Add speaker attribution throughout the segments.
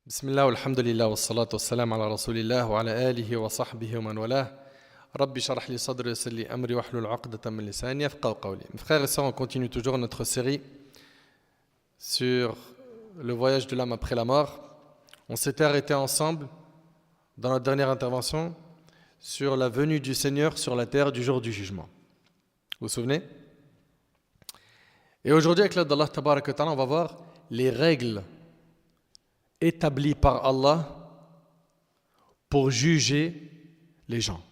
Speaker 1: بسم الله والحمد لله والصلاة والسلام على رسول الله وعلى آله وصحبه ومن والاه. ربي شرح لي صدري ويسر لي أمري واحلل عقدة من لساني يفقهوا قولي. Mes frères et sœurs, on continue toujours notre série sur le voyage de l'âme après la mort. On s'était arrêté ensemble dans notre dernière intervention sur la venue du Seigneur sur la terre du jour du jugement. Vous vous souvenez? Et aujourd'hui, avec l'aide d'Allah Tabarak wa Ta'ala, on va voir les règles établies par Allah pour juger les gens.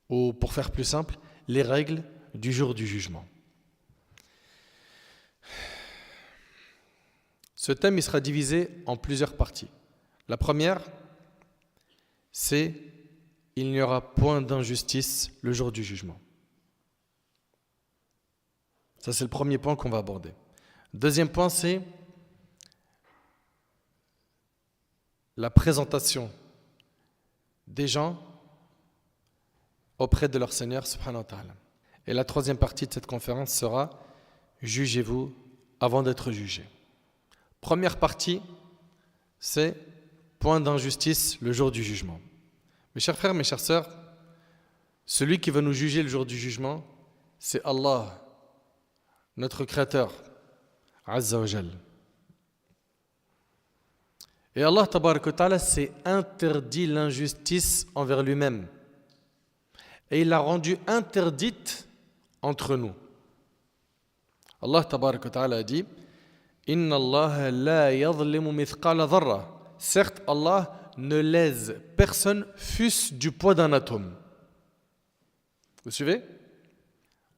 Speaker 1: Ou pour faire plus simple, les règles du jour du jugement. Ce thème il sera divisé en plusieurs parties. La première, c'est il n'y aura point d'injustice le jour du jugement. Ça, c'est le premier point qu'on va aborder. Deuxième point, c'est la présentation des gens auprès de leur Seigneur subhanahu wa ta'ala. Et la troisième partie de cette conférence sera jugez-vous avant d'être jugés. Première partie, c'est point d'injustice le jour du jugement. Mes chers frères, mes chères sœurs, celui qui va nous juger le jour du jugement, c'est Allah, notre Créateur, Azza wa Jal. Et Allah Tabarak wa Ta'ala s'est interdit l'injustice envers lui-même. Et il l'a rendue interdite entre nous. Allah Tabarak wa Ta'ala a dit Inna Allah la yadhlimu mithqala dharra. Certes, Allah ne lèse personne, fût-ce du poids d'un atome. Vous suivez?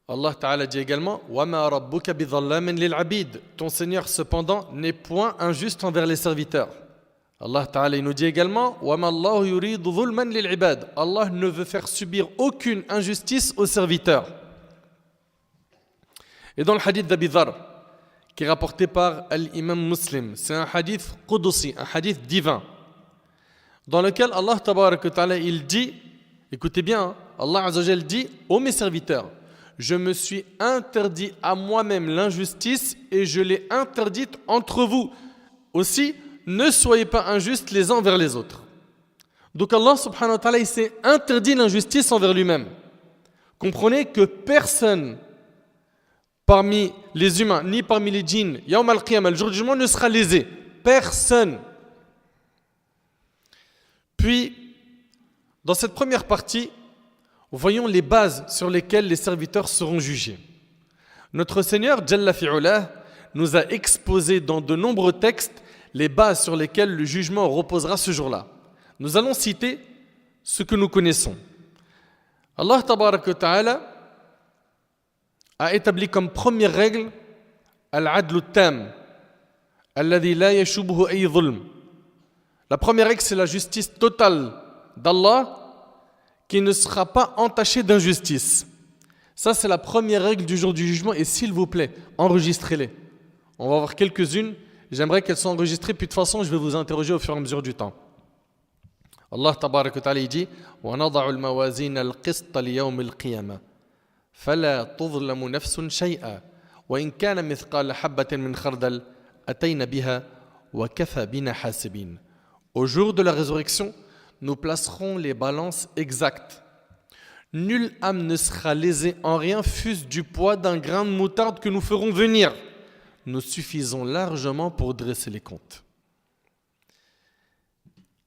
Speaker 1: Allah Ta'ala dit également Wama rabbuka bidhallamin lil abid. Ton Seigneur cependant n'est point injuste envers les serviteurs. Allah Ta'ala nous dit également Wama Allahu yuridu dhulman lil ibad. Allah ne veut faire subir aucune injustice aux serviteurs. Et dans le hadith d'Abi Dharr, qui est rapporté par l'imam Muslim, c'est un hadith qudusi, un hadith divin, dans lequel Allah Tabarak wa Ta'ala il dit, écoutez bien, Allah Azza wa Jal dit ô mes serviteurs, je me suis interdit à moi-même l'injustice et je l'ai interdite entre vous. Aussi, ne soyez pas injustes les uns envers les autres. Donc Allah subhanahu wa ta'ala il s'est interdit l'injustice envers lui-même. Comprenez que personne parmi les humains, ni parmi les djinns, Yawm al-Qiyamah, le jour du jugement, ne sera lésé. Personne. Puis, dans cette première partie, voyons les bases sur lesquelles les serviteurs seront jugés. Notre Seigneur, Jalla fi'ulah, nous a exposé dans de nombreux textes les bases sur lesquelles le jugement reposera ce jour-là. Nous allons citer ce que nous connaissons. Allah Tabarak wa Ta'ala a établi comme première règle al-adlu tam, alladhi la yashubuhu ay dhulm. La première règle, c'est la justice totale d'Allah qui ne sera pas entachée d'injustice. Ça, c'est la première règle du jour du jugement et s'il vous plaît, enregistrez-les. On va voir quelques-unes. J'aimerais qu'elles soient enregistrées, puis de toute façon, je vais vous interroger au fur et à mesure du temps. Allah Tabarak wa Ta'ala dit وَنَضَعُ الْمَوَازِينَ الْقِسْطَ لِيَوْمِ الْقِيَامَةِ فَلَا تُظْلَمُ نَفْسٌ شَيْئًا وَإِنْ كَانَ مِثْقَالَ حَبَّةٍ مِنْ خَرْدَلٍ أَتَيْنَا بِهَا وَكَفَى بِنَا حَاسِبِينَ. Au jour de la résurrection, nous placerons les balances exactes. Nulle âme ne sera lésée en rien, fût-ce du poids d'un grain de moutarde que nous ferons venir. Nous suffisons largement pour dresser les comptes.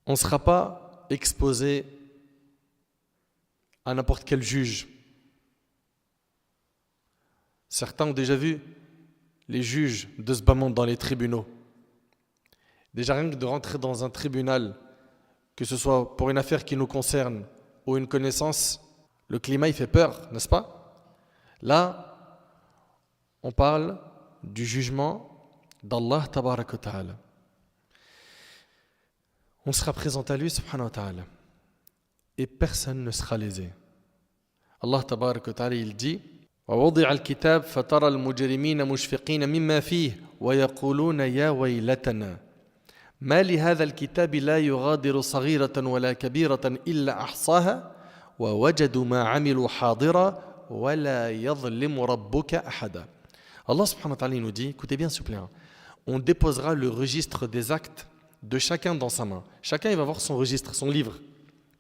Speaker 1: On ne sera pas exposé à n'importe quel juge. Certains ont déjà vu les juges de ce bas monde dans les tribunaux. Déjà rien que de rentrer dans un tribunal, que ce soit pour une affaire qui nous concerne ou une connaissance, le climat il fait peur, n'est-ce pas? Là, on parle du jugement d'Allah Tabarak wa Ta'ala. On sera présenté à lui subhanahu wa ta'ala et personne ne sera lésé. Allah Tabarak wa Ta'ala il dit وَوَضِعَ الْكِتَابِ فَتَرَى الْمُجْرِمِينَ مُشْفِقِينَ مِمَّا فِيهِ وَيَقُولُونَ يَا وَيْلَتَنَا مَا لِهَذَا الْكِتَابِ لَا يُغَادِرُ صَغِيرَةً وَلَا كَبِيرَةً إِلَّا أَحْصَاهَا وَوَجَدُوا مَا عَمِلُوا حَاضِرًا وَلَا يَظْلِمُ رَبُّكَ أَحَدًا. Allah subhanahu wa ta'ala nous dit, écoutez bien s'il vous plaît, on déposera le registre des actes de chacun dans sa main. Chacun il va avoir son registre, son livre.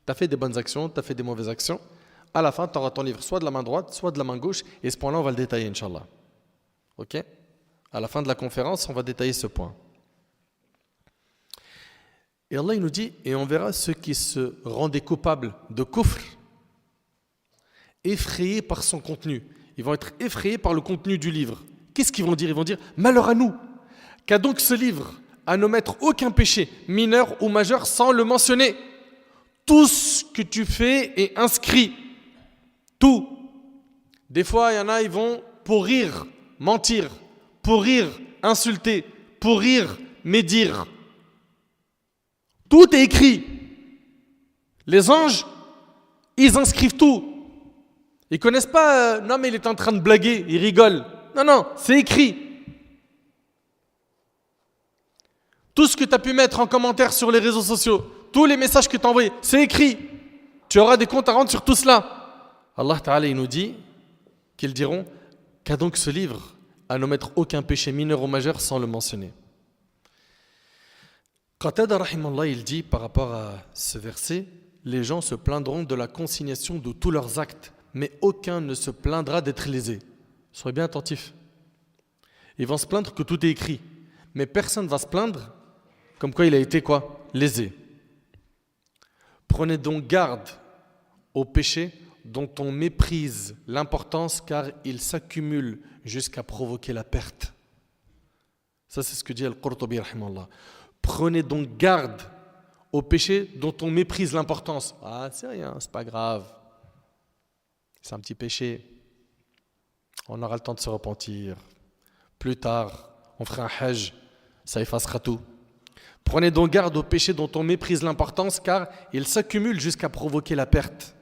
Speaker 1: Tu as fait des bonnes actions, tu as fait des mauvaises actions. À la fin, tu auras ton livre soit de la main droite, soit de la main gauche. Et ce point-là, on va le détailler, Inch'Allah. Ok? À la fin de la conférence, on va détailler ce point. Et Allah il nous dit, et on verra ceux qui se rendaient coupables de kufr, effrayés par son contenu. Ils vont être effrayés par le contenu du livre. Qu'est-ce qu'ils vont dire? Ils vont dire, malheur à nous, qu'a donc ce livre à n'omettre aucun péché, mineur ou majeur, sans le mentionner. Tout ce que tu fais est inscrit. Tout. Des fois, il y en a, ils vont pour rire, mentir, pour rire, insulter, pour rire, médire. Tout est écrit. Les anges, ils inscrivent tout. Ils connaissent pas, non mais il est en train de blaguer, il rigole. Non, non, c'est écrit. Tout ce que tu as pu mettre en commentaire sur les réseaux sociaux, tous les messages que tu as envoyés, c'est écrit. Tu auras des comptes à rendre sur tout cela. Allah Ta'ala, il nous dit qu'ils diront, qu'a donc ce livre à n'omettre aucun péché mineur ou majeur sans le mentionner. Qatada rahimallah, il dit par rapport à ce verset, les gens se plaindront de la consignation de tous leurs actes, mais aucun ne se plaindra d'être lésé. Soyez bien attentifs. Ils vont se plaindre que tout est écrit, mais personne ne va se plaindre comme quoi il a été quoi? Lésé. Prenez donc garde au péché dont on méprise l'importance car il s'accumule jusqu'à provoquer la perte. Ça c'est ce que dit Al-Qurtubi rahimallah. Prenez donc garde au péché dont on méprise l'importance. Ah, c'est rien, c'est pas grave. C'est un petit péché. On aura le temps de se repentir. Plus tard, on fera un hajj, ça effacera tout. Prenez donc garde au péché dont on méprise l'importance car il s'accumule jusqu'à provoquer la perte.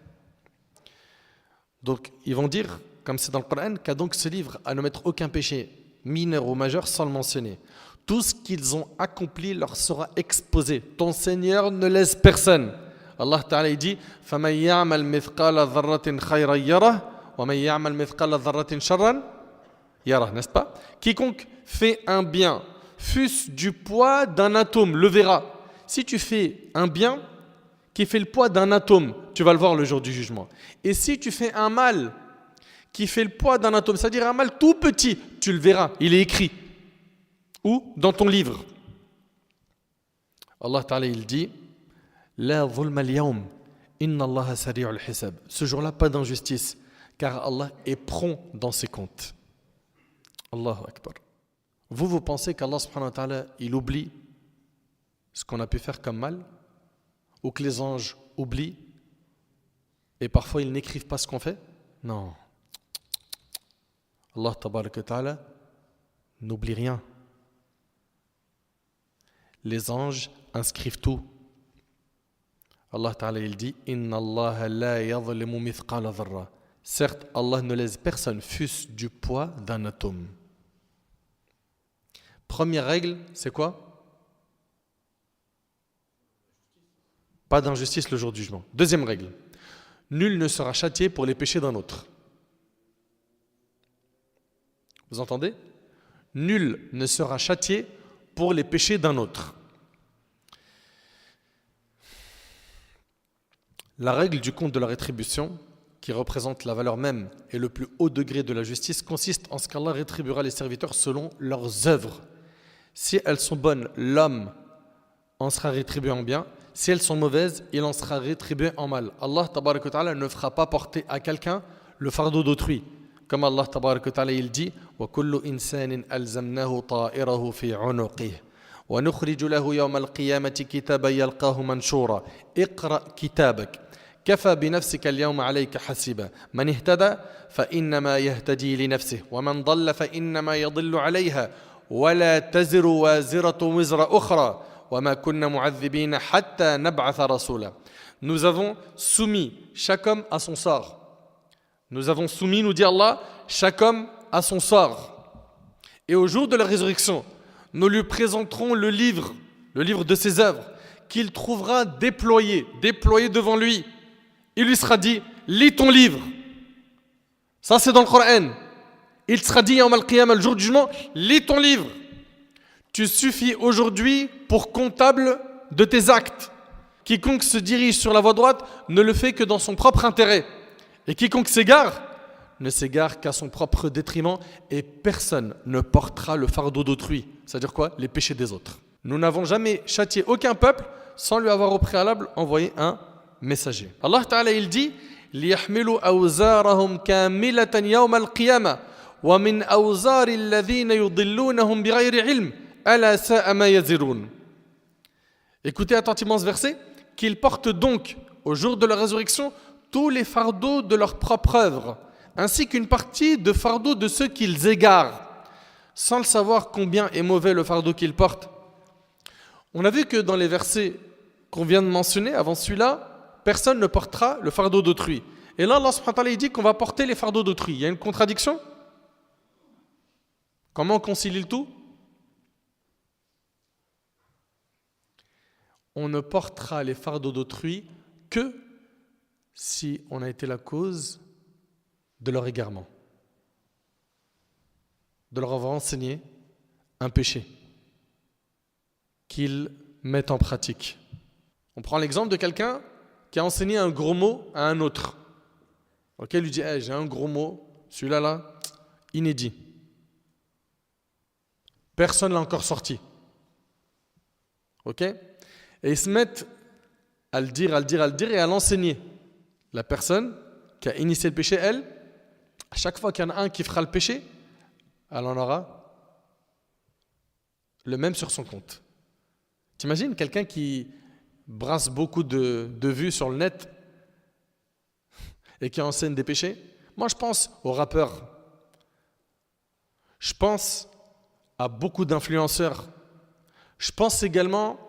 Speaker 1: Donc, ils vont dire, comme c'est dans le Coran, qu'a donc ce livre à ne mettre aucun péché mineur ou majeur sans le mentionner. Tout ce qu'ils ont accompli leur sera exposé. Ton Seigneur ne laisse personne. Allah Ta'ala dit فَمَنْ يَعْمَلْ مِثْقَالَ ذَرَّةٍ خَيْرًا يَرَهُ وَمَنْ يَعْمَلْ مِثْقَالَ ذَرَّةٍ شَرًّا يَرَهُ, n'est-ce pas? Quiconque fait un bien, fût-ce du poids d'un atome, le verra. Si tu fais un bien qui fait le poids d'un atome, tu vas le voir le jour du jugement. Et si tu fais un mal qui fait le poids d'un atome, c'est-à-dire un mal tout petit, tu le verras, il est écrit. Ou dans ton livre. Allah Ta'ala il dit La zulma al-yawm inna Allah sari'ul hisab. Ce jour-là, pas d'injustice, car Allah est prompt dans ses comptes. Allahu Akbar. Vous pensez qu'Allah subhanahu wa ta'ala, il oublie ce qu'on a pu faire comme mal, ou que les anges oublient, et parfois ils n'écrivent pas ce qu'on fait? Non. Allah tabaraka wa ta'ala n'oublie rien. Les anges inscrivent tout. Allah Ta'ala il dit Inna Allah la yadhlimu mithqala dharra. Certes, Allah ne laisse personne fût-ce du poids d'un atome. Première règle, c'est quoi? Pas d'injustice le jour du jugement. Deuxième règle, nul ne sera châtié pour les péchés d'un autre. Vous entendez? Nul ne sera châtié pour les péchés d'un autre. La règle du compte de la rétribution, qui représente la valeur même et le plus haut degré de la justice, consiste en ce qu'Allah rétribuera les serviteurs selon leurs œuvres. Si elles sont bonnes, l'homme en sera rétribué en bien. Si elles sont mauvaises, il en sera rétribué en mal. Allah tabaraka wa ta'ala ne fera pas porter à quelqu'un le fardeau d'autrui. Comme Allah tabaraka wa ta'ala il dit وَكُلُّ إِنسَانٍ أَلْزَمْنَاهُ طَائِرَهُ فِي عُنُقِهِ وَنُخْرِجُ لَهُ يَوْمَ الْقِيَامَةِ كِتَابًا يَلْقَاهُ مَنْشُورًا اقْرَأْ كِتَابَكَ كَفَى بِنَفْسِكَ الْيَوْمَ عَلَيْكَ حَسِيبًا مَنِ اهْتَدَى فَإِنَّمَا يَهْتَدِي لِنَفْسِهِ وَمَنْ ضَلَّ فَإِنَّمَا يَضِلُّ عَلَيْهَا وَلَا تَزِرُ وَازِرَةٌ وِزْرَ أُخْرَى وَمَا كُنَّا مُعَذِّبِينَ حَتَّى نَبْعَثَ رَسُولًا. Nous avons soumis chaque homme à son sort. Nous avons soumis, nous dit Allah, chaque homme à son sort. Et au jour de la résurrection, nous lui présenterons le livre de ses œuvres, qu'il trouvera déployé devant lui. Il lui sera dit, lis ton livre. Ça c'est dans le Coran. Il sera dit, Yawm al-Qiyamah, le jour du jugement, lis ton livre. Tu suffis aujourd'hui pour comptable de tes actes. Quiconque se dirige sur la voie droite ne le fait que dans son propre intérêt. Et quiconque s'égare ne s'égare qu'à son propre détriment et personne ne portera le fardeau d'autrui. C'est-à-dire quoi? Les péchés des autres. Nous n'avons jamais châtié aucun peuple sans lui avoir au préalable envoyé un messager. Allah Ta'ala il dit لِيَحْمِلُوا أَوْزَارَهُمْ كَامِلَةً يَوْمَ الْقِيَامَةِ وَمِنْ أَوْزَارِ الَّذِينَ يُضِلُّونَهُمْ بِغَيْرِ عِلْمٍ أَلَا سَاءَ مَا يَزِرُونَ. Écoutez attentivement ce verset. Qu'ils portent donc au jour de la résurrection tous les fardeaux de leur propre œuvre, ainsi qu'une partie de fardeaux de ceux qu'ils égarent, sans le savoir combien est mauvais le fardeau qu'ils portent. On a vu que dans les versets qu'on vient de mentionner, avant celui-là, personne ne portera le fardeau d'autrui. Et là, Allah subhanahu wa ta'ala dit qu'on va porter les fardeaux d'autrui. Il y a une contradiction? Comment on concilie le tout? On ne portera les fardeaux d'autrui que si on a été la cause de leur égarement, de leur avoir enseigné un péché qu'ils mettent en pratique. On prend l'exemple de quelqu'un qui a enseigné un gros mot à un autre. Ok, il lui dit hey, j'ai un gros mot, celui-là là, inédit. Personne ne l'a encore sorti. Ok? Et ils se mettent à le dire et à l'enseigner. La personne qui a initié le péché, elle, à chaque fois qu'il y en a un qui fera le péché, elle en aura le même sur son compte. T'imagines quelqu'un qui brasse beaucoup de vues sur le net et qui enseigne des péchés? Moi, je pense aux rappeurs. Je pense à beaucoup d'influenceurs. Je pense également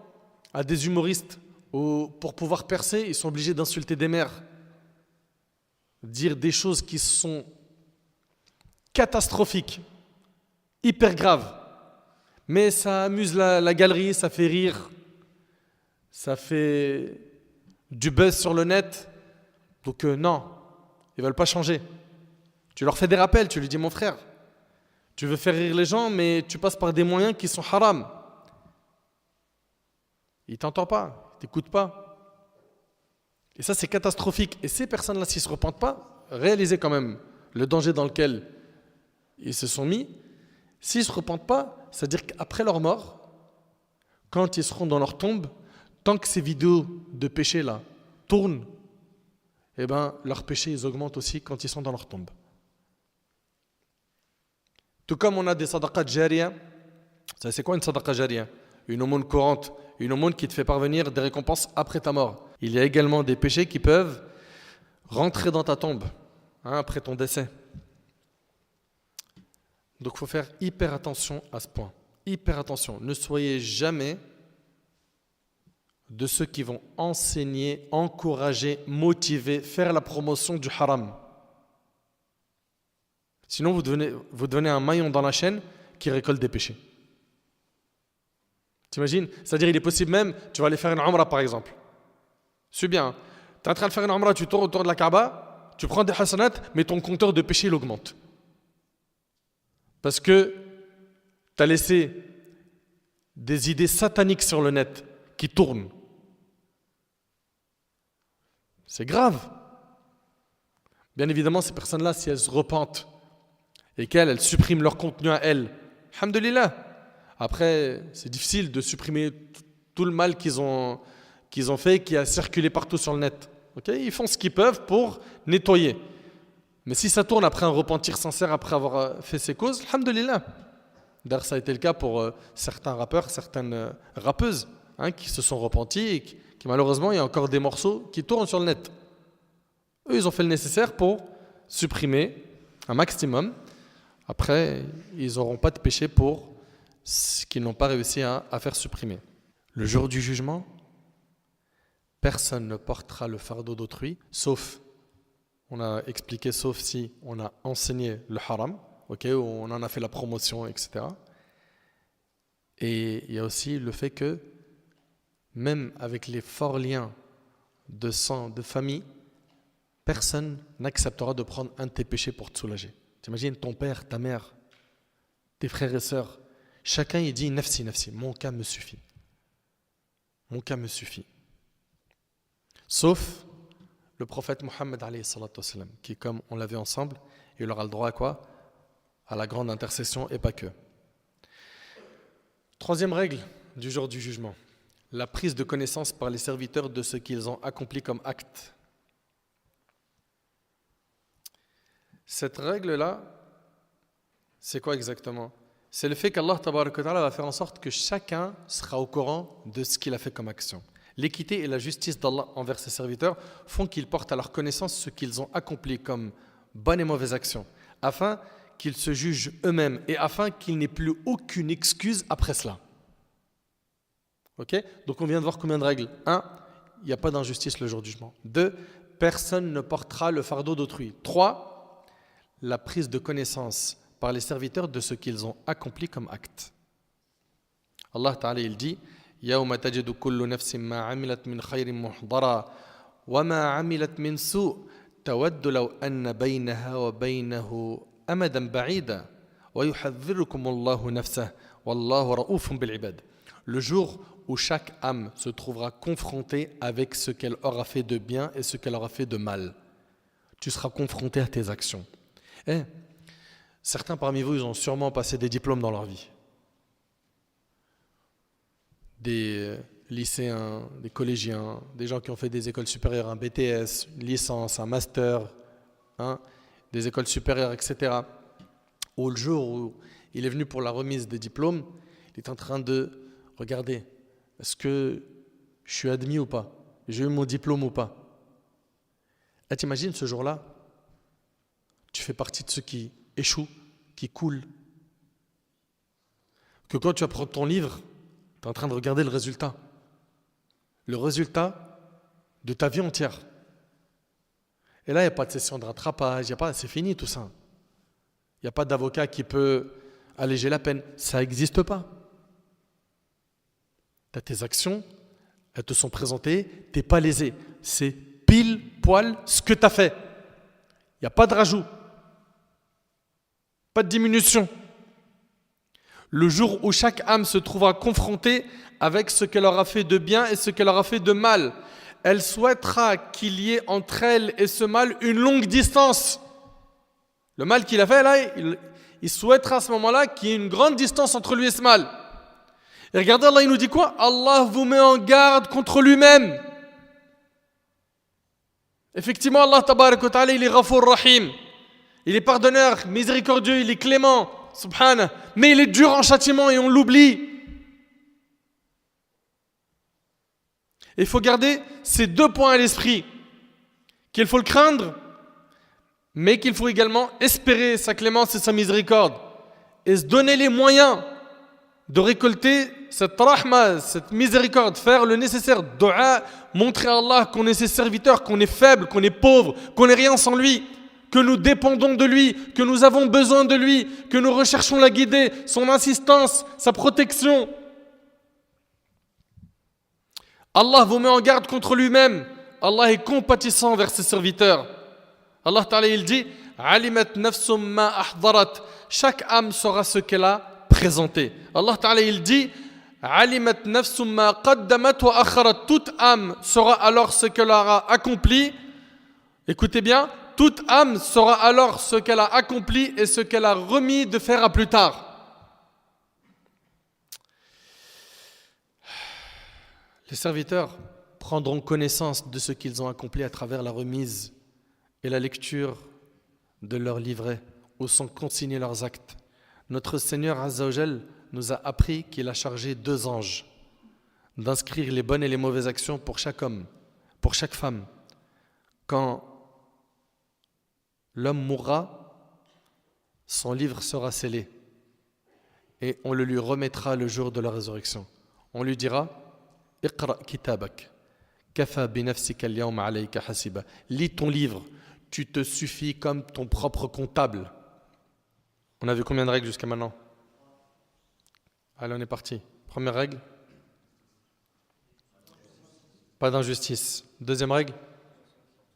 Speaker 1: à des humoristes où, pour pouvoir percer, ils sont obligés d'insulter des mères, dire des choses qui sont catastrophiques, hyper graves. Mais ça amuse la galerie, ça fait rire, ça fait du buzz sur le net. Donc non, ils ne veulent pas changer. Tu leur fais des rappels, tu lui dis mon frère, tu veux faire rire les gens, mais tu passes par des moyens qui sont haram. Il ne t'entend pas, il ne t'écoute pas. Et ça, c'est catastrophique. Et ces personnes-là, s'ils ne se repentent pas, réalisez quand même le danger dans lequel ils se sont mis. S'ils ne se repentent pas, c'est-à-dire qu'après leur mort, quand ils seront dans leur tombe, tant que ces vidéos de péché-là tournent, eh ben, leurs péchés, ils augmentent aussi quand ils sont dans leur tombe. Tout comme on a des sadaqat jariya. C'est quoi une sadaqa jariya? Une aumône courante, une aumône qui te fait parvenir des récompenses après ta mort. Il y a également des péchés qui peuvent rentrer dans ta tombe, après ton décès. Donc il faut faire hyper attention à ce point. Hyper attention. Ne soyez jamais de ceux qui vont enseigner, encourager, motiver, faire la promotion du haram. Sinon vous devenez un maillon dans la chaîne qui récolte des péchés. T'imagines? C'est-à-dire, il est possible même, tu vas aller faire une umrah par exemple. C'est bien. Tu es en train de faire une umrah, tu tournes autour de la Kaaba, tu prends des hasanat, mais ton compteur de péché il augmente. Parce que tu as laissé des idées sataniques sur le net qui tournent. C'est grave. Bien évidemment, ces personnes-là, si elles se repentent et qu'elles suppriment leur contenu à elles, alhamdoulilah. Après, c'est difficile de supprimer tout le mal qu'ils ont fait, qui a circulé partout sur le net. Okay? Ils font ce qu'ils peuvent pour nettoyer. Mais si ça tourne après un repentir sincère, après avoir fait ses causes, alhamdoulilah. D'ailleurs, ça a été le cas pour certains rappeurs, certaines rappeuses qui se sont repentis et qui malheureusement, il y a encore des morceaux qui tournent sur le net. Eux, ils ont fait le nécessaire pour supprimer un maximum. Après, ils n'auront pas de péché pour ce qu'ils n'ont pas réussi à faire supprimer. Le jour du jugement, personne ne portera le fardeau d'autrui, sauf, on a expliqué, sauf si on a enseigné le haram, ou on en a fait la promotion, etc. Et il y a aussi le fait que, même avec les forts liens de sang, de famille, personne n'acceptera de prendre un de tes péchés pour te soulager. T'imagines ton père, ta mère, tes frères et sœurs, Chacun il dit nafsi, nafsi, mon cas me suffit. Mon cas me suffit. Sauf le prophète Mohammed alayhi salatu wassalam, qui, comme on l'a vu ensemble, il aura le droit à quoi? À la grande intercession et pas que. Troisième règle du jour du jugement, la prise de connaissance par les serviteurs de ce qu'ils ont accompli comme acte. Cette règle-là, c'est quoi exactement? C'est le fait qu'Allah tabaraka wa ta'ala va faire en sorte que chacun sera au courant de ce qu'il a fait comme action. L'équité et la justice d'Allah envers ses serviteurs font qu'ils portent à leur connaissance ce qu'ils ont accompli comme bonnes et mauvaises actions, afin qu'ils se jugent eux-mêmes et afin qu'il n'ait plus aucune excuse après cela. Ok? Donc on vient de voir combien de règles. 1. Il n'y a pas d'injustice le jour du jugement. 2. Personne ne portera le fardeau d'autrui. 3. La prise de connaissance par les serviteurs de ce qu'ils ont accompli comme acte. Allah Ta'ala il dit يَوْمَ تَجِدُ كُلُّ نَفْسٍ مَا عَمِلَتْ مِنْ خَيْرٍ مُحْضَرًا وَمَا عَمِلَتْ مِنْ سُوءٍ تَوَدُّ لَوْ أَنَّ بَيْنَهَا وَبَيْنَهُ أَمَدًا بَعِيدًا وَيُحَذِّرُكُمُ اللَّهُ نَفْسَهُ وَاللَّهُ رَءُوفٌ بِالْعِبَادِ. Le jour où chaque âme se trouvera confrontée avec ce qu'elle aura fait de bien et ce qu'elle aura fait de mal. Tu seras confronté à tes actions. Certains parmi vous, ils ont sûrement passé des diplômes dans leur vie. Des lycéens, des collégiens, des gens qui ont fait des écoles supérieures, un BTS, une licence, un master, des écoles supérieures, etc. Où le jour où il est venu pour la remise des diplômes, il est en train de regarder, est-ce que je suis admis ou pas? J'ai eu mon diplôme ou pas? Et t'imagines ce jour-là, tu fais partie de ceux qui échouent, qui coulent. Que quand tu vas prendre ton livre, tu es en train de regarder le résultat. Le résultat de ta vie entière. Et là, il n'y a pas de session de rattrapage, c'est fini tout ça. Il n'y a pas d'avocat qui peut alléger la peine. Ça n'existe pas. Tu as tes actions, elles te sont présentées, tu n'es pas lésé. C'est pile poil ce que tu as fait. Il n'y a pas de rajout. Pas de diminution. Le jour où chaque âme se trouvera confrontée avec ce qu'elle aura fait de bien et ce qu'elle aura fait de mal, elle souhaitera qu'il y ait entre elle et ce mal une longue distance. Le mal qu'il a fait là, il souhaitera à ce moment-là qu'il y ait une grande distance entre lui et ce mal. Et regardez, Allah il nous dit quoi? Allah vous met en garde contre lui-même. Effectivement, Allah tabarak wa ta'ala, il est Ghafour Rahim. Il est pardonneur, miséricordieux, il est clément, subhanah. Mais il est dur en châtiment et on l'oublie. Il faut garder ces deux points à l'esprit. Qu'il faut le craindre, mais qu'il faut également espérer sa clémence et sa miséricorde. Et se donner les moyens de récolter cette rahma, cette miséricorde, faire le nécessaire dua, montrer à Allah qu'on est ses serviteurs, qu'on est faible, qu'on est pauvre, qu'on n'est rien sans lui, que nous dépendons de lui, que nous avons besoin de lui, que nous recherchons la guider, son assistance, sa protection. Allah vous met en garde contre lui-même. Allah est compatissant vers ses serviteurs. Allah Ta'ala il dit Alimat nafsum ma ahdarat. Chaque âme saura ce qu'elle a présenté. Allah Ta'ala il dit Alimat nafsum ma qaddamat wa akharat. Toute âme saura alors ce qu'elle aura accompli. Écoutez bien, toute âme saura alors ce qu'elle a accompli et ce qu'elle a remis de faire à plus tard. Les serviteurs prendront connaissance de ce qu'ils ont accompli à travers la remise et la lecture de leurs livrets où sont consignés leurs actes. Notre Seigneur Azza wa Jal nous a appris qu'il a chargé 2 anges d'inscrire les bonnes et les mauvaises actions pour chaque homme, pour chaque femme. Quand l'homme mourra, son livre sera scellé et on le lui remettra le jour de la résurrection. On lui dira Iqra kitabak, kafa bi nafsika al-yawma alayka hasiba. Lis ton livre, tu te suffis comme ton propre comptable. On a vu combien de règles jusqu'à maintenant? Allez, on est parti. Première règle, pas d'injustice. Deuxième règle,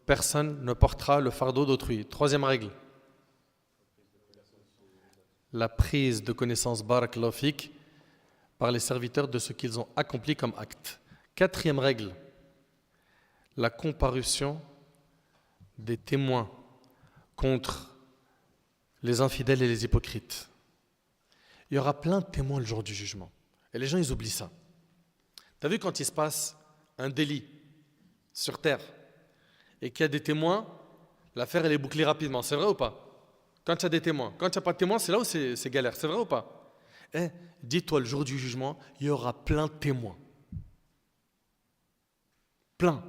Speaker 1: personne ne portera le fardeau d'autrui. Troisième règle, la prise de connaissance, barakallahu fik, par les serviteurs de ce qu'ils ont accompli comme acte. Quatrième règle, la comparution des témoins contre les infidèles et les hypocrites. Il y aura plein de témoins le jour du jugement. Et les gens, ils oublient ça. Tu as vu quand il se passe un délit sur terre et qu'il y a des témoins, l'affaire elle est bouclée rapidement. C'est vrai ou pas? Quand il y a des témoins. Quand il n'y a pas de témoins, c'est là où c'est galère. C'est vrai ou pas? Dis-toi, le jour du jugement, il y aura plein de témoins. Plein.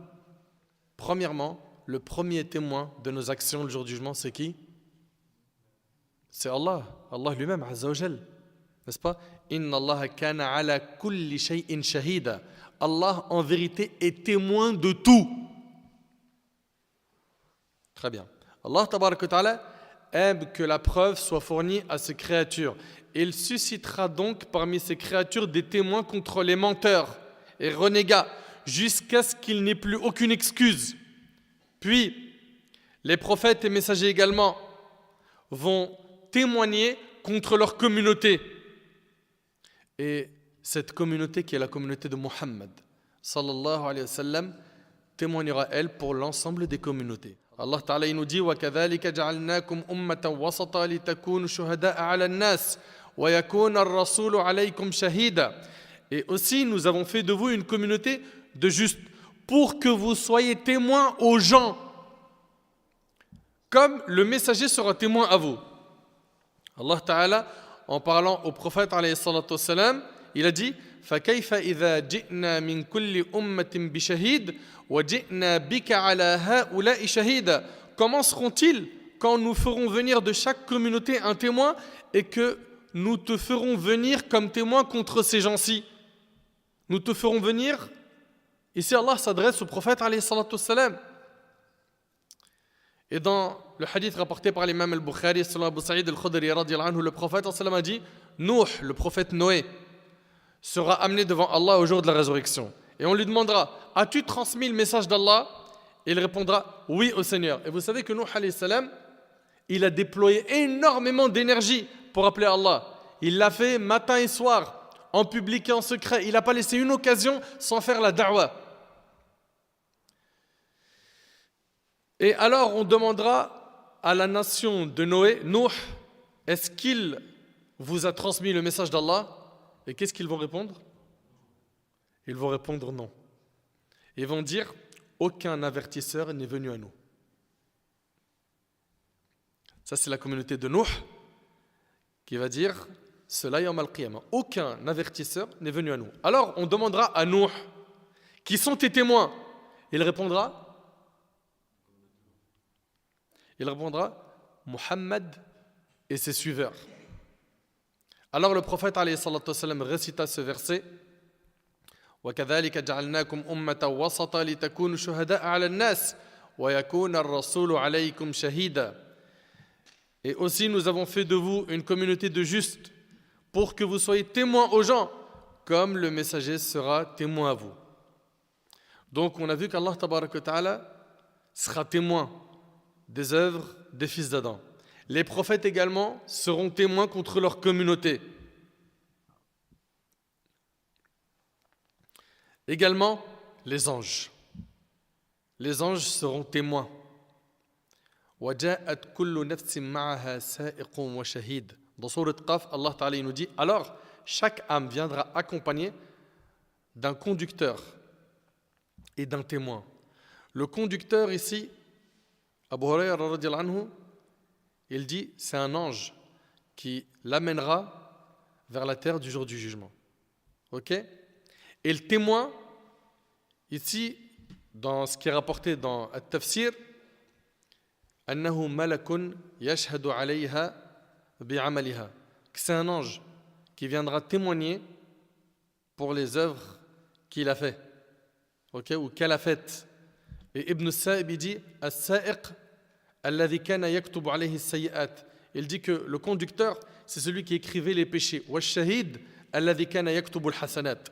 Speaker 1: Premièrement, le premier témoin de nos actions le jour du jugement, c'est qui? C'est Allah. Allah lui-même, Azza wa Jal. N'est-ce pas? Inna Allah kana ala kulli shay'in shahida. Allah, en vérité, est témoin de tout. Très bien. Allah, tabaraka wa ta'ala, aime que la preuve soit fournie à ses créatures. Il suscitera donc parmi ses créatures des témoins contre les menteurs et renégats, jusqu'à ce qu'il n'ait plus aucune excuse. Puis, les prophètes et messagers également vont témoigner contre leur communauté. Et cette communauté qui est la communauté de Muhammad, sallallahu alayhi wa sallam, témoignera elle pour l'ensemble des communautés. Allah Ta'ala il nous dit وَكَذَلِكَ جَعَلْنَاكُمْ أُمَّةً وَسَطًا لِتَكُونُوا شُهَدَاءَ عَلَى النَّاسِ وَيَكُونَ الرَّسُولُ عَلَيْكُمْ شَهِيدًا. Et aussi nous avons fait de vous une communauté de justes pour que vous soyez témoins aux gens, comme le messager sera témoin à vous. Allah Ta'ala, en parlant au prophète alayhi salatu wassalam, il a dit فَكَيْفَ إِذَا جِئْنَا مِنْ كُلِّ أُمَّةٍ بِشَهِيدٍ وَجِئْنَا بِكَ عَلَى هَؤُلَاءِ شَهِيدًا. Comment seront-ils quand nous ferons venir de chaque communauté un témoin et que nous te ferons venir comme témoin contre ces gens-ci? Nous te ferons venir. Ici Allah s'adresse au prophète alayhi salatu wassalam. Et dans le hadith rapporté par l'imam al-Bukhari, selon Abu Sa'id al-Khudri, le prophète a dit Nuh, le prophète Noé, sera amené devant Allah au jour de la résurrection. Et on lui demandera as-tu transmis le message d'Allah? Et il répondra oui au Seigneur. Et vous savez que Nuh, alayhi salam, il a déployé énormément d'énergie pour appeler Allah. Il l'a fait matin et soir, en public et en secret. Il n'a pas laissé une occasion sans faire la da'wah. Et alors on demandera à la nation de Noé, Nuh, est-ce qu'il vous a transmis le message d'Allah? Et qu'est-ce qu'ils vont répondre? Ils vont répondre non. Ils vont dire, aucun avertisseur n'est venu à nous. Ça c'est la communauté de Nuh qui va dire cela yawm al-qiyamah. Aucun avertisseur n'est venu à nous. Alors on demandera à Nuh, qui sont tes témoins? Il répondra Muhammad et ses suiveurs. Alors le prophète alayhi salatu wassalam récita ce verset وَكَذَلِكَ جَعَلْنَاكُمْ أُمَّةً وَسَطًا لِتَكُونُوا شُهَدَاءَ عَلَى النَّاسِ وَيَكُونَ الرَّسُولُ عَلَيْكُمْ شَهِيدًا. Et aussi nous avons fait de vous une communauté de justes pour que vous soyez témoins aux gens comme le messager sera témoin à vous. Donc on a vu qu'Allah tabaraka wa ta'ala sera témoin des œuvres des fils d'Adam. Les prophètes également seront témoins contre leur communauté. Également, les anges. Les anges seront témoins. وَجَاءَتْ كُلُّ نَفْسٍ مَعَهَا سَائِقٌ وَشَهِيدٌ. Dans Sourate Qaf, Allah Ta'ala nous dit alors, chaque âme viendra accompagnée d'un conducteur et d'un témoin. Le conducteur ici, Abu Hurayra radhiyallahu anhu, il dit c'est un ange qui l'amènera vers la terre du jour du jugement. Ok? Et le témoin, ici, dans ce qui est rapporté dans At-Tafsir, annahu malakun yashhadu alayha bi'amaliha, que c'est un ange qui viendra témoigner pour les œuvres qu'il a fait, ok, ou qu'elle a faites. Et Ibn Sa'ib dit as-sa'iq alladhi kana yaktubu alayhi as-sayyi'at. Il dit que le conducteur, c'est celui qui écrivait les péchés. Wa shahid alladhi kana yaktubu al-hasanat.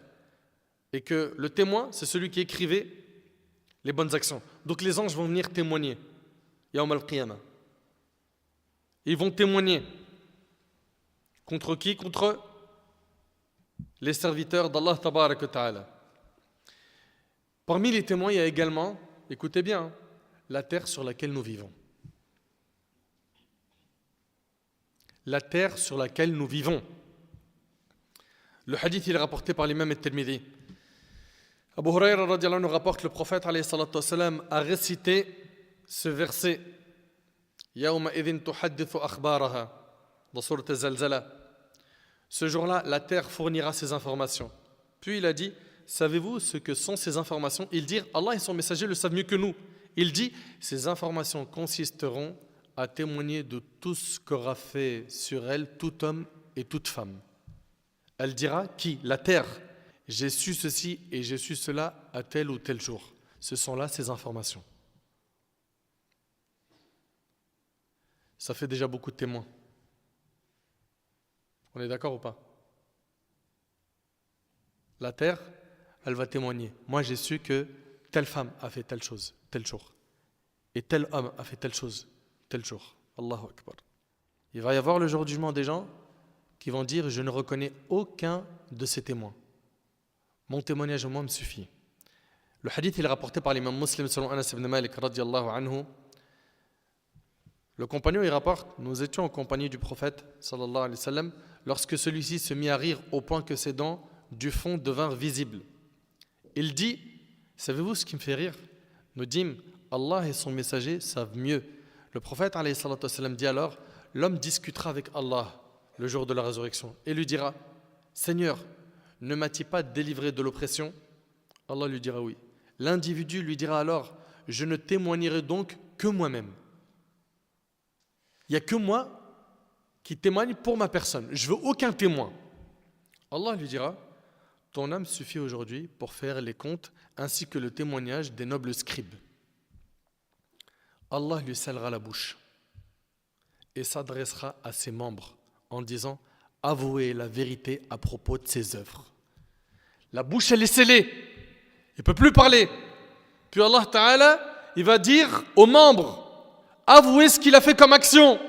Speaker 1: Et que le témoin, c'est celui qui écrivait les bonnes actions. Donc les anges vont venir témoigner. Yawm al-qiyamah. Ils vont témoigner. Contre qui? Contre les serviteurs d'Allah tabaraka wa ta'ala. Parmi les témoins, il y a également, écoutez bien, la terre sur laquelle nous vivons. La terre sur laquelle nous vivons. Le hadith il est rapporté par l'imam al-Tirmidhi. Abu Hurayra radiallahu anhu rapporte, le prophète alayhi salatu wassalam a récité ce verset Yawma idhin tuhaddithu akhbaraha dans sourate Az-Zalzala. Ce jour-là, la terre fournira ses informations. Puis il a dit, savez-vous ce que sont ces informations? Il dit, Allah et son messager le savent mieux que nous. Il dit, ces informations consisteront à témoigner de tout ce qu'aura fait sur elle tout homme et toute femme. Elle dira, qui? La terre. J'ai su ceci et j'ai su cela à tel ou tel jour. Ce sont là ces informations. Ça fait déjà beaucoup de témoins. On est d'accord ou pas? La terre, elle va témoigner. Moi, j'ai su que telle femme a fait telle chose, tel jour. Et tel homme a fait telle chose, tel jour. Allahu Akbar. Il va y avoir le jour du jugement des gens qui vont dire, je ne reconnais aucun de ces témoins. Mon témoignage au moins me suffit. Le hadith il est rapporté par l'imam Muslim selon Anas ibn Malik radiyallahu anhu. Le compagnon il rapporte, nous étions en compagnie du prophète sallallahu alayhi wa sallam lorsque celui-ci se mit à rire au point que ses dents du fond devinrent visibles. Il dit, savez-vous ce qui me fait rire? Nous dîmes, Allah et son messager savent mieux. Le prophète alayhi salatu wa sallam dit alors, l'homme discutera avec Allah le jour de la résurrection et lui dira, Seigneur, ne m'as-tu pas délivré de l'oppression? Allah lui dira oui. L'individu lui dira alors, je ne témoignerai donc que moi-même. Il n'y a que moi qui témoigne pour ma personne. Je ne veux aucun témoin. Allah lui dira, ton âme suffit aujourd'hui pour faire les comptes ainsi que le témoignage des nobles scribes. Allah lui scellera la bouche et s'adressera à ses membres en disant, avouez la vérité à propos de ses œuvres. La bouche, elle est scellée. Il ne peut plus parler. Puis Allah Ta'ala, il va dire aux membres, avouez ce qu'il a fait comme action.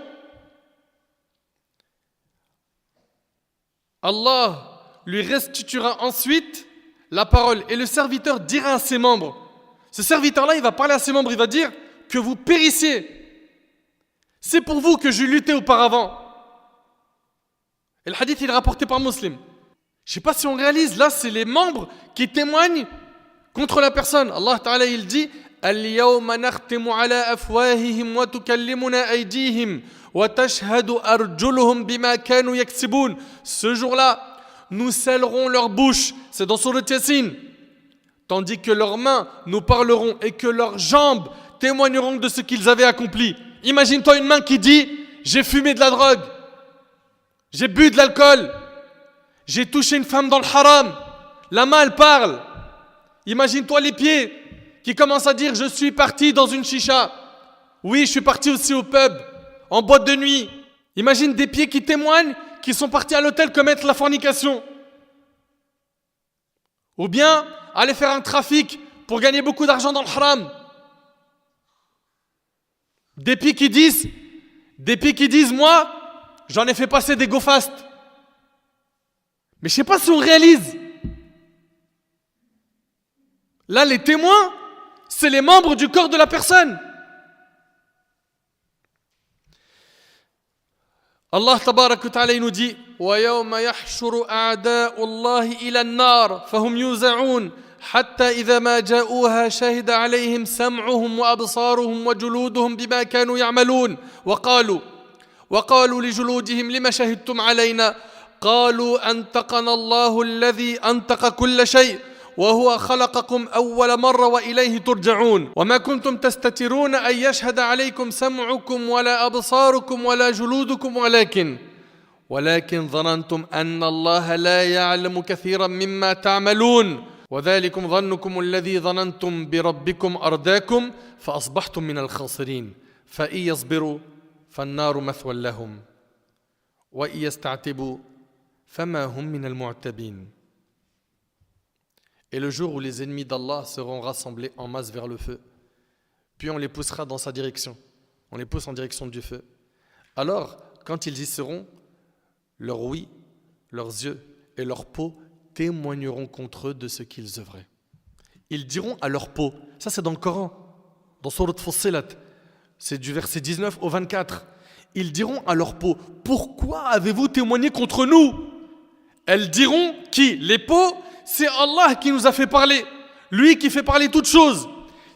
Speaker 1: Allah lui restituera ensuite la parole et le serviteur dira à ses membres, ce serviteur-là, il va parler à ses membres, il va dire que vous périssiez. C'est pour vous que j'ai lutté auparavant. Et le hadith, il est rapporté par Muslim. Je ne sais pas si on réalise, là, c'est les membres qui témoignent contre la personne. Allah Ta'ala, il dit Al-yawma nakhtimu ala afwahihim wa tukallimuna aydihim wa tashhadu arjuluhum bima kanu yaksibun. Ce jour-là, nous scellerons leur bouche. C'est dans Sourate Yasin. Tandis que leurs mains nous parleront et que leurs jambes témoigneront de ce qu'ils avaient accompli. Imagine-toi une main qui dit j'ai fumé de la drogue, j'ai bu de l'alcool, j'ai touché une femme dans le haram. La main, elle parle. Imagine-toi les pieds qui commencent à dire « Je suis parti dans une chicha. Oui, je suis parti aussi au pub, en boîte de nuit. » Imagine des pieds qui témoignent qui sont partis à l'hôtel commettre la fornication. Ou bien aller faire un trafic pour gagner beaucoup d'argent dans le haram. Des pieds qui disent « Moi, j'en ai fait passer des go fast. » Mais je ne sais pas si on réalise. Là, les témoins, c'est les membres du corps de la personne. Allah tabarak wa ta'ala nous dit وَيَوْمَ يَحْشُرُ أَعْدَاءُ اللَّهِ إِلَى النَّارِ فَهُمْ يُوزَعُونَ حتى إذا ما جاءوها شهد عليهم سمعهم وأبصارهم وجلودهم بما كانوا يعملون وقالوا لجلودهم لما شهدتم علينا قالوا أنطقنا الله الذي أنطق كل شيء وهو خلقكم أول مرة وإليه ترجعون وما كنتم تستترون أن يشهد عليكم سمعكم ولا أبصاركم ولا جلودكم ولكن ظننتم أن الله لا يعلم كثيرا مما تعملون وذلكم ظنكم الذي ظننتم بربكم أرداكم فأصبحتم من الخاسرين فإن يصبروا فالنار مثوى لهم وإن يستعتبوا فما هم من المعتبين. Et le jour où les ennemis d'Allah seront rassemblés en masse vers le feu, puis on les poussera dans sa direction, on les pousse en direction du feu. Alors, quand ils y seront, leurs ouïes, leurs yeux et leur peau témoigneront contre eux de ce qu'ils œuvraient. Ils diront à leur peau, ça c'est dans le Coran, dans Surat Fussilat, c'est du verset 19 au 24. Ils diront à leur peau, pourquoi avez-vous témoigné contre nous? Elles diront, qui? Les peaux, c'est Allah qui nous a fait parler. Lui qui fait parler toutes choses.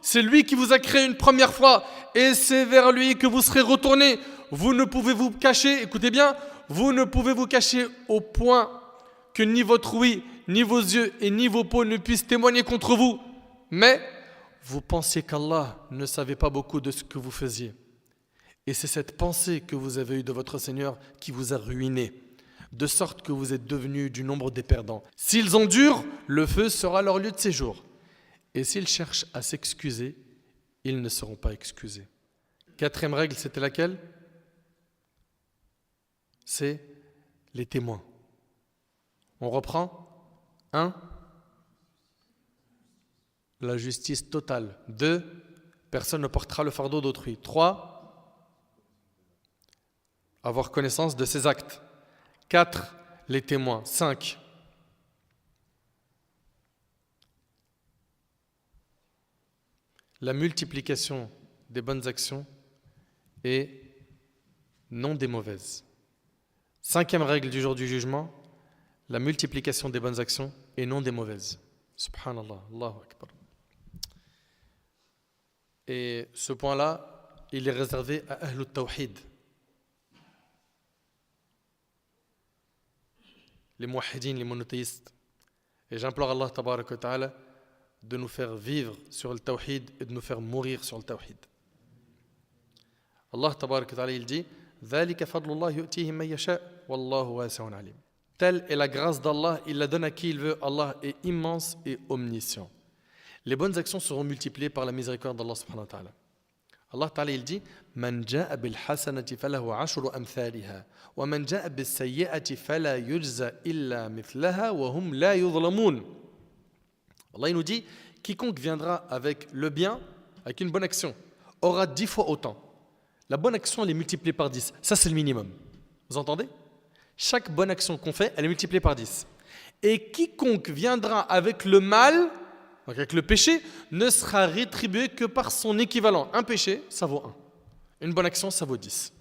Speaker 1: C'est lui qui vous a créé une première fois et c'est vers lui que vous serez retournés. Vous ne pouvez vous cacher, écoutez bien, vous ne pouvez vous cacher au point que ni votre ouïe, ni vos yeux et ni vos peaux ne puissent témoigner contre vous. Mais vous pensiez qu'Allah ne savait pas beaucoup de ce que vous faisiez. Et c'est cette pensée que vous avez eue de votre Seigneur qui vous a ruiné, de sorte que vous êtes devenus du nombre des perdants. S'ils endurent, le feu sera leur lieu de séjour. Et s'ils cherchent à s'excuser, ils ne seront pas excusés. Quatrième règle, c'était laquelle? C'est les témoins. On reprend. 1. La justice totale. 2. Personne ne portera le fardeau d'autrui. 3. Avoir connaissance de ses actes. 4. Les témoins. 5. La multiplication des bonnes actions et non des mauvaises. 5e règle du jour du jugement, la multiplication des bonnes actions et non des mauvaises. Subhanallah, Allahu Akbar. Et ce point-là, il est réservé à Ahlul Tawhid. Les muwahhidines, les monothéistes. Et j'implore Allah tabaraka wa ta'ala de nous faire vivre sur le tawhid et de nous faire mourir sur le tawhid. Allah tabaraka wa ta'ala, il dit ذَلِكَ فَضْلُ اللَّهِ يُؤْتِيهِ مَن يَشَاءُ وَاللَّهُ وَاسِعٌ عَلِيمٌ. Telle est la grâce d'Allah, il la donne à qui il veut. Allah est immense et omniscient. Les bonnes actions seront multipliées par la miséricorde d'Allah subhanahu wa ta'ala. Allah ta'ala, il dit مَنْ جَاءَ بِالْحَسَنَةِ فَلَهُ عَشْرُ أَمْثَالِهَا وَمَنْ جَاءَ بِالسَّيِّئَةِ فَلَا يُجْزَى إِلَّا مِثْلَهَا وَهُمْ لَا يُظْلَمُونَ. Allah il nous dit, quiconque viendra avec le bien, avec une bonne action, aura 10 fois autant. La bonne action, elle est multipliée par 10. Ça, c'est le minimum. Vous entendez? Chaque bonne action qu'on fait, elle est multipliée par 10. Et quiconque viendra avec le mal, donc avec le péché, ne sera rétribué que par son équivalent. Un péché, ça vaut 1. Une bonne action, ça vaut 10.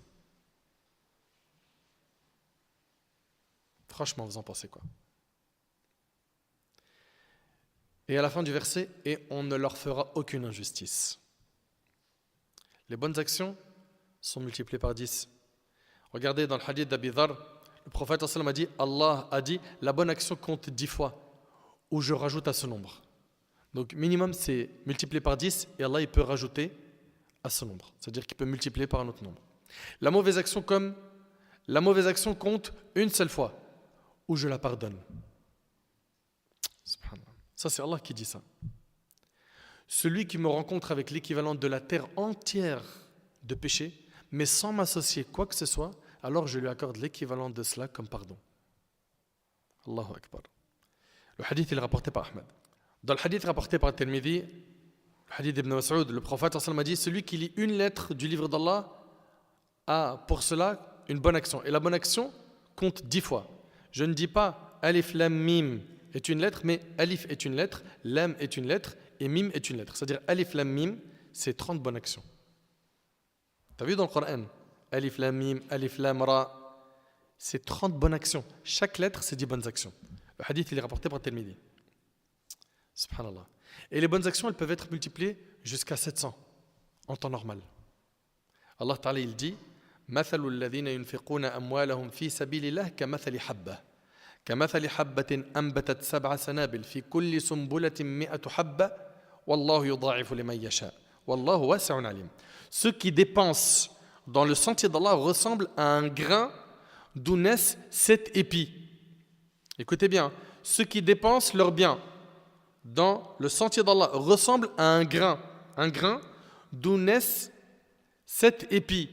Speaker 1: Franchement, vous en pensez quoi? Et à la fin du verset, et on ne leur fera aucune injustice. Les bonnes actions sont multipliées par 10. Regardez dans le hadith d'Abi Dharr, le prophète a dit, Allah a dit, la bonne action compte 10 fois, ou je rajoute à ce nombre. Donc minimum c'est multiplié par 10 et Allah il peut rajouter à ce nombre. C'est-à-dire qu'il peut multiplier par un autre nombre. La mauvaise action compte une seule fois, ou je la pardonne. Subhanallah. Ça c'est Allah qui dit ça. Celui qui me rencontre avec l'équivalent de la terre entière de péché, mais sans m'associer quoi que ce soit, alors je lui accorde l'équivalent de cela comme pardon. Allahu Akbar. Le hadith il est rapporté par Ahmed. Dans le hadith rapporté par Tirmidhi, le hadith d'Ibn Mas'ud, le prophète a dit, celui qui lit une lettre du livre d'Allah a pour cela une bonne action. Et la bonne action compte 10 fois. Je ne dis pas Alif Lam Mim est une lettre, mais Alif est une lettre, Lam est une lettre et Mim est une lettre. C'est-à-dire Alif Lam Mim, c'est 30 bonnes actions. Tu as vu dans le Coran, Alif Lam Mim, Alif Lam Ra, c'est 30 bonnes actions. Chaque lettre, c'est 10 bonnes actions. Le hadith, il est rapporté par Tirmidhi. Subhanallah. Et les bonnes actions, elles peuvent être multipliées jusqu'à 700 en temps normal. Allah Ta'ala, il dit مثل الذين ينفقون أموالهم في سبيل الله كمثل حبة أنبتت 7 سنابل في كل سنبلة 100 حبة والله يضاعف لمن يشاء والله واسع عليم. Ceux qui dépensent dans le sentier d'Allah ressemblent à un grain d'où naissent 7 épis. Écoutez bien, ceux qui dépensent leurs biens dans le sentier d'Allah ressemblent à un grain d'où naissent 7 épis.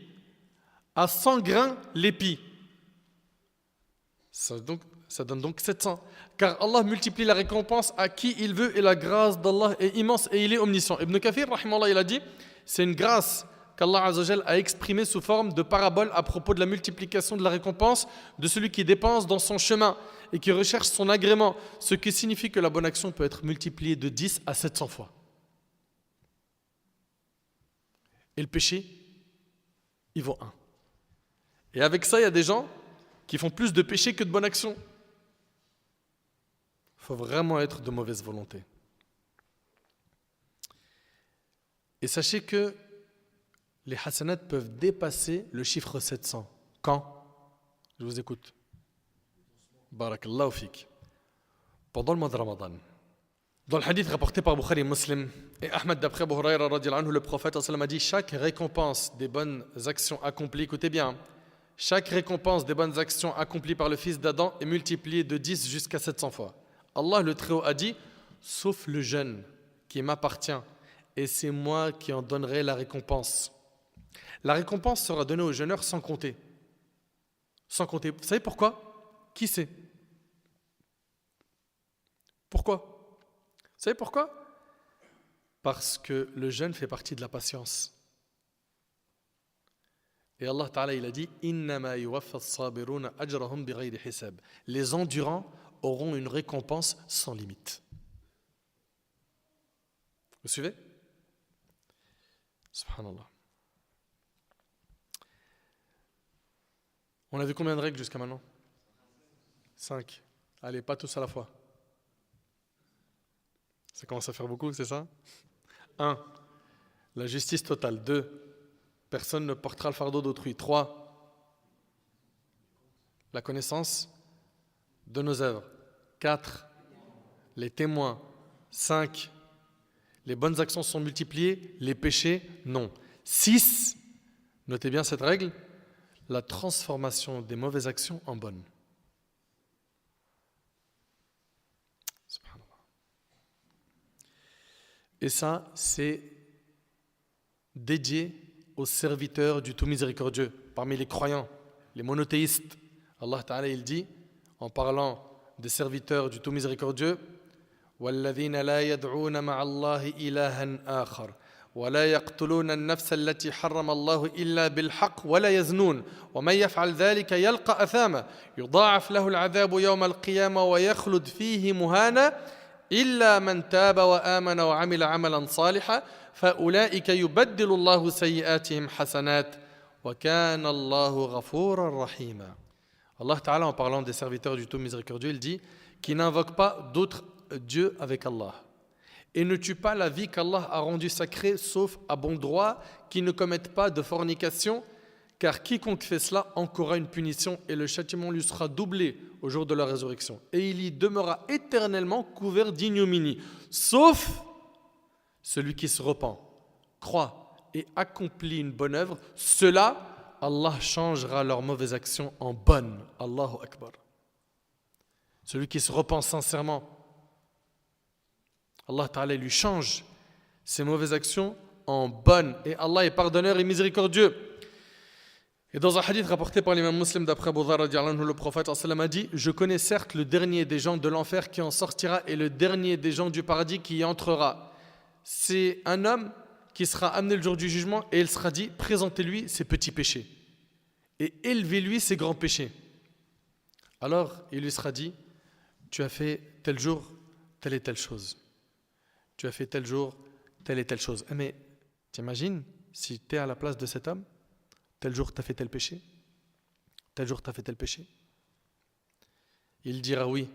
Speaker 1: À 100 grains l'épi. Ça donne donc 700. Car Allah multiplie la récompense à qui il veut et la grâce d'Allah est immense et il est omniscient. Ibn Kathir, rahimahullah, il a dit, c'est une grâce qu'Allah Azzawajal a exprimée sous forme de parabole à propos de la multiplication de la récompense de celui qui dépense dans son chemin. et qui recherche son agrément, ce qui signifie que la bonne action peut être multipliée de 10 à 700 fois. Et le péché, il vaut 1. Et avec ça, il y a des gens qui font plus de péché que de bonnes actions. Il faut vraiment être de mauvaise volonté. Et sachez que les hasanats peuvent dépasser le chiffre 700. Quand? Je vous écoute. Barakallahu fik. Pendant le mois de Ramadan. Dans le hadith rapporté par Bukhari et Muslim et Ahmed d'après Abu Huraira radhiyallahu anhu, le prophète a dit chaque récompense des bonnes actions accomplies, écoutez bien, chaque récompense des bonnes actions accomplies par le fils d'Adam est multipliée de 10 jusqu'à 700 fois. Allah le Très-Haut a dit, sauf le jeûne qui m'appartient, et c'est moi qui en donnerai la récompense. La récompense sera donnée aux jeûneurs sans compter. Sans compter. Vous savez pourquoi? Qui sait? Pourquoi? Vous savez pourquoi? Parce que le jeûne fait partie de la patience. Et Allah Ta'ala, il a dit Innama yuwaffa as-sabiruna ajrahum bighayri hisab. Les endurants auront une récompense sans limite. Vous suivez? Subhanallah. On a vu combien de règles jusqu'à maintenant? 5. Allez, pas tous à la fois. Ça commence à faire beaucoup, c'est ça? 1. La justice totale. 2. Personne ne portera le fardeau d'autrui. 3. La connaissance de nos œuvres. 4. Les témoins. 5. Les bonnes actions sont multipliées, les péchés, non. 6. Notez bien cette règle, la transformation des mauvaises actions en bonnes. Et ça, c'est dédié aux serviteurs du tout miséricordieux, parmi les croyants, les monothéistes. Allah Ta'ala, il dit, en parlant des serviteurs du tout miséricordieux, وَالَّذِينَ لَا يَدْعُونَ مَعَ اللَّهِ إِلَهًا آخَرَ وَلَا يَقْتُلُونَ النَّفْسَ الَّتِي حَرَّمَ اللَّهُ إِلَّا بِالْحَقِّ وَلَا يَزْنُونَ وَمَنْ يَفْعَلْ ذَلِكَ يَلْقَ أَثَامًا يُضَاعَفْ لَهُ الْعَذَابُ يَوْمَ الْقِيَامَةِ وَيَخْلُدْ فِيهِ مُهَانًا إِلَّا مَنْ تَابَ وَآمَنَ وَعَمِلَ عَمَلًا صَالِحًا فَأُولَئِكَ يُبَدِّلُ اللَّهُ سَيِّئَاتِهِمْ حَسَنَاتٍ وَكَانَ اللَّهُ غَفُورًا رَحِيمًا. Allah Ta'ala, en parlant des serviteurs du tout miséricordieux, il dit qui n'invoquent pas d'autres dieux avec Allah et ne tuent pas la vie qu'Allah a rendue sacrée sauf à bon droit, qui ne commettent pas de fornication, car quiconque fait cela encourra une punition et le châtiment lui sera doublé au jour de la résurrection et il y demeurera éternellement couvert d'ignominie, sauf celui qui se repent, croit et accomplit une bonne œuvre. Cela, Allah changera leurs mauvaises actions en bonnes. Allahu Akbar. Celui qui se repent sincèrement, Allah Ta'ala lui change ses mauvaises actions en bonnes. Et Allah est pardonneur et miséricordieux. Et dans un hadith rapporté par l'imam Muslim d'après Abu Dharr, le prophète a dit « Je connais certes le dernier des gens de l'enfer qui en sortira et le dernier des gens du paradis qui y entrera. C'est un homme qui sera amené le jour du jugement et il sera dit « Présentez-lui ses petits péchés et élevez-lui ses grands péchés. » Alors il lui sera dit « Tu as fait tel jour telle et telle chose. Tu as fait tel jour telle et telle chose. » Mais t'imagines si tu es à la place de cet homme, tel jour tu as fait tel péché, tel jour tu as fait tel péché. Il dira oui,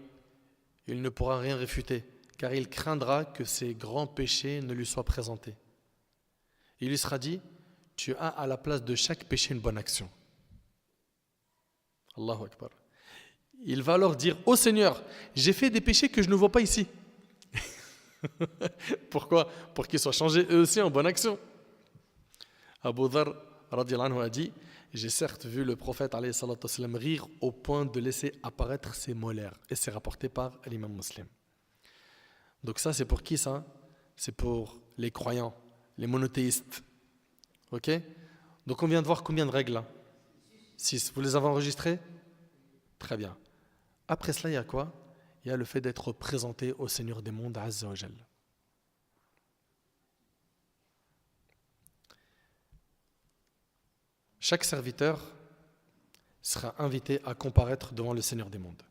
Speaker 1: il ne pourra rien réfuter, car il craindra que ces grands péchés ne lui soient présentés. Il lui sera dit, tu as à la place de chaque péché une bonne action. Allahu Akbar. Il va alors dire, ô Seigneur, j'ai fait des péchés que je ne vois pas ici. Pourquoi? Pour qu'ils soient changés eux aussi en bonne action. Abu Dharr radhiyallahu anhu a dit, j'ai certes vu le prophète alayhi salatu wassalam rire au point de laisser apparaître ses molaires. Et c'est rapporté par l'imam Muslim. Donc ça, c'est pour qui ça? C'est pour les croyants, les monothéistes. Ok? Donc on vient de voir combien de règles là? 6. Vous les avez enregistrées? Très bien. Après cela, il y a quoi? Il y a le fait d'être présenté au Seigneur des mondes, Azza wa Jal. Chaque serviteur sera invité à comparaître devant le Seigneur des mondes.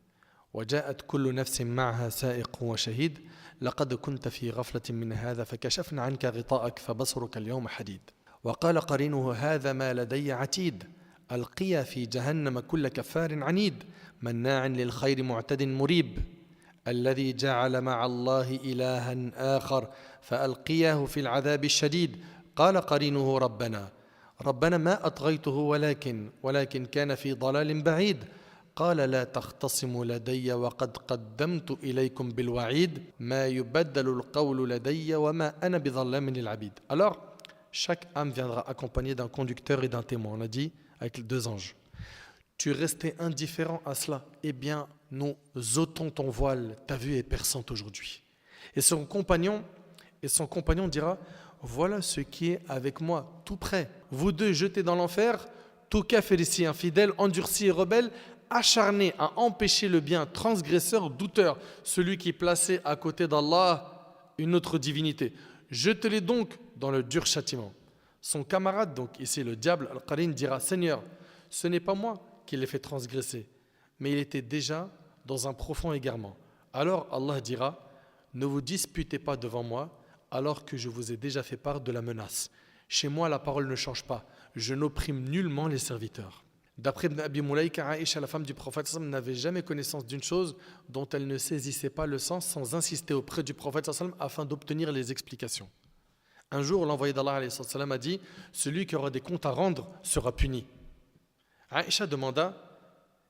Speaker 1: وجاءت كل نفس معها سائق وشهيد لقد كنت في غفلة من هذا فكشفنا عنك غطاءك فبصرك اليوم حديد وقال قرينه هذا ما لدي عتيد ألقيا في جهنم كل كفار عنيد مناع للخير معتد مريب الذي جعل مع الله إلها آخر فألقياه في العذاب الشديد قال قرينه ربنا ما أطغيته ولكن كان في ضلال بعيد قال لا تختصموا لدي وقد قدمت إليكم بالوعيد ما يبدل القول لدي وما أنا بظلام للعبيد. Alors, chaque âme viendra accompagnée d'un conducteur et d'un témoin. On a dit avec les deux anges. Tu restais indifférent à cela. Eh bien, nous ôtons ton voile. Ta vue est perçante aujourd'hui. Et son compagnon dira, voilà ce qui est avec moi, tout près. Vous deux jetés dans l'enfer, tout kafir ici, infidèle, endurci et rebelle, acharné à empêcher le bien, transgresseur, douteur, celui qui plaçait à côté d'Allah une autre divinité. Jetez-les donc dans le dur châtiment. Son camarade, donc ici le diable, Al-Qarin, dira, Seigneur, ce n'est pas moi qui l'ai fait transgresser, mais il était déjà dans un profond égarement. Alors Allah dira, ne vous disputez pas devant moi, alors que je vous ai déjà fait part de la menace. Chez moi, la parole ne change pas. Je n'opprime nullement les serviteurs. D'après Ibn Abi Mulaïka, Aïcha, la femme du prophète, n'avait jamais connaissance d'une chose dont elle ne saisissait pas le sens sans insister auprès du prophète afin d'obtenir les explications. Un jour, l'envoyé d'Allah a dit « Celui qui aura des comptes à rendre sera puni ». Aïcha demanda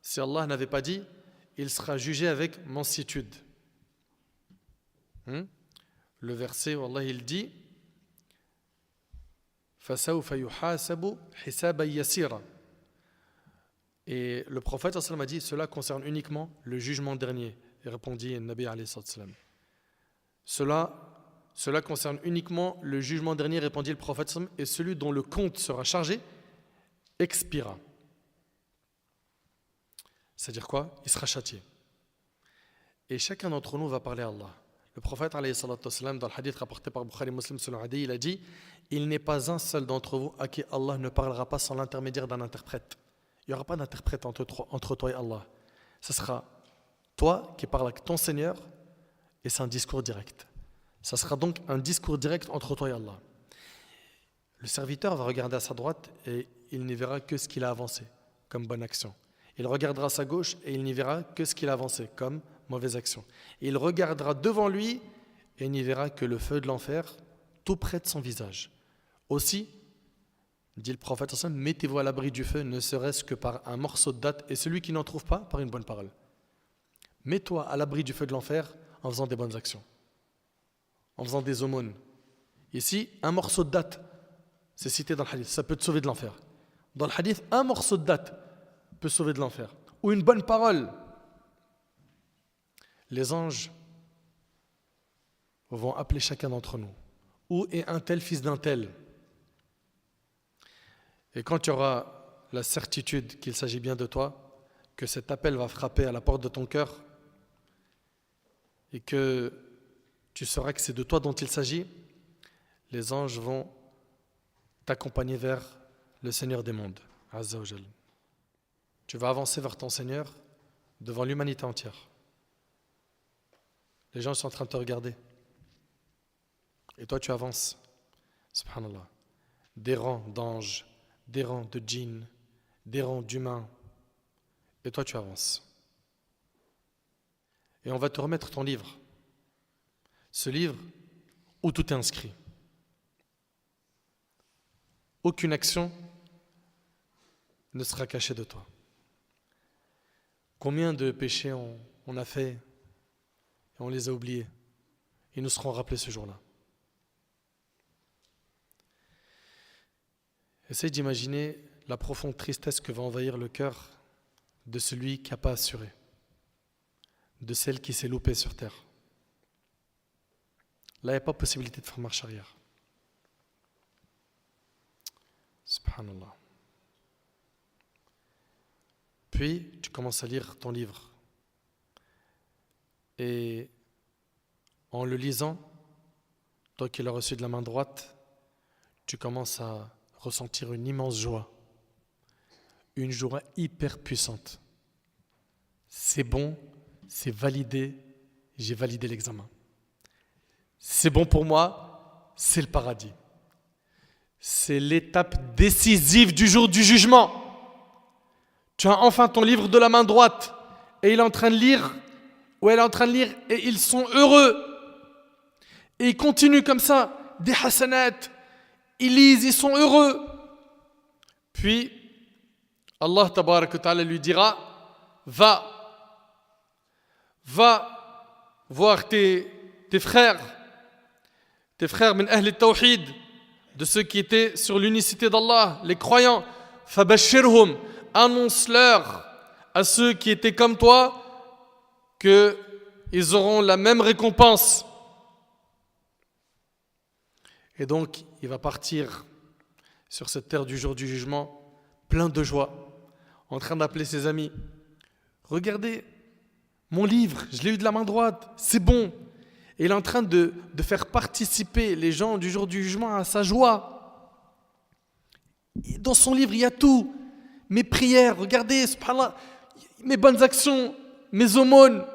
Speaker 1: si Allah n'avait pas dit « Il sera jugé avec mansuétude ». Le verset où Allah il dit « فَسَوْفَ يُحَاسَبُ حِسَابًا يَسِيرًا » Et le prophète a dit, cela concerne uniquement le jugement dernier. Et répondit le Nabi alayhi salam. Cela concerne uniquement le jugement dernier, répondit le prophète, et celui dont le compte sera chargé expira. C'est-à-dire quoi? Il sera châtié. Et chacun d'entre nous va parler à Allah. Le prophète alayhi salam, dans le hadith rapporté par Bukhari Muslim selon Adi, il a dit, il n'est pas un seul d'entre vous à qui Allah ne parlera pas sans l'intermédiaire d'un interprète. Il n'y aura pas d'interprète entre toi et Allah. Ce sera toi qui parles avec ton Seigneur et c'est un discours direct. Ce sera donc un discours direct entre toi et Allah. Le serviteur va regarder à sa droite et il n'y verra que ce qu'il a avancé comme bonne action. Il regardera à sa gauche et il n'y verra que ce qu'il a avancé comme mauvaise action. Il regardera devant lui et il n'y verra que le feu de l'enfer tout près de son visage. Aussi, dit le prophète, mettez-vous à l'abri du feu, ne serait-ce que par un morceau de date, et celui qui n'en trouve pas, par une bonne parole. Mets-toi à l'abri du feu de l'enfer en faisant des bonnes actions, en faisant des aumônes. Ici, un morceau de date, c'est cité dans le hadith, ça peut te sauver de l'enfer. Dans le hadith, un morceau de date peut sauver de l'enfer. Ou une bonne parole. Les anges vont appeler chacun d'entre nous. Où est un tel fils d'un tel? Et quand tu auras la certitude qu'il s'agit bien de toi, que cet appel va frapper à la porte de ton cœur et que tu sauras que c'est de toi dont il s'agit, les anges vont t'accompagner vers le Seigneur des mondes, Azza wa Jal. Tu vas avancer vers ton Seigneur devant l'humanité entière. Les gens sont en train de te regarder. Et toi tu avances, subhanallah, des rangs d'anges, des rangs de djinns, des rangs d'humains, et toi tu avances. Et on va te remettre ton livre, ce livre où tout est inscrit. Aucune action ne sera cachée de toi. Combien de péchés on a fait et on les a oubliés? Ils nous seront rappelés ce jour-là. Essaye d'imaginer la profonde tristesse que va envahir le cœur de celui qui n'a pas assuré, de celle qui s'est loupée sur terre. Là, il n'y a pas possibilité de faire marche arrière. Subhanallah. Puis, tu commences à lire ton livre. Et en le lisant, toi qui l'as reçu de la main droite, tu commences à ressentir une immense joie, une joie hyper puissante. C'est bon, c'est validé, j'ai validé l'examen. C'est bon pour moi, c'est le paradis. C'est l'étape décisive du jour du jugement. Tu as enfin ton livre de la main droite et il est en train de lire, ou elle est en train de lire, et ils sont heureux. Et ils continuent comme ça, des hasanat, ils lisent, ils sont heureux. Puis, Allah tabarak wa ta'ala lui dira, va voir tes frères min ahl al-tawhid, de ceux qui étaient sur l'unicité d'Allah, les croyants. Fabashirhum, annonce-leur à ceux qui étaient comme toi qu'ils auront la même récompense. Et donc, il va partir sur cette terre du jour du jugement, plein de joie, en train d'appeler ses amis. Regardez, mon livre, je l'ai eu de la main droite, c'est bon. Et il est en train de faire participer les gens du jour du jugement à sa joie. Et dans son livre, il y a tout. Mes prières, regardez, subhanallah, mes bonnes actions, mes aumônes,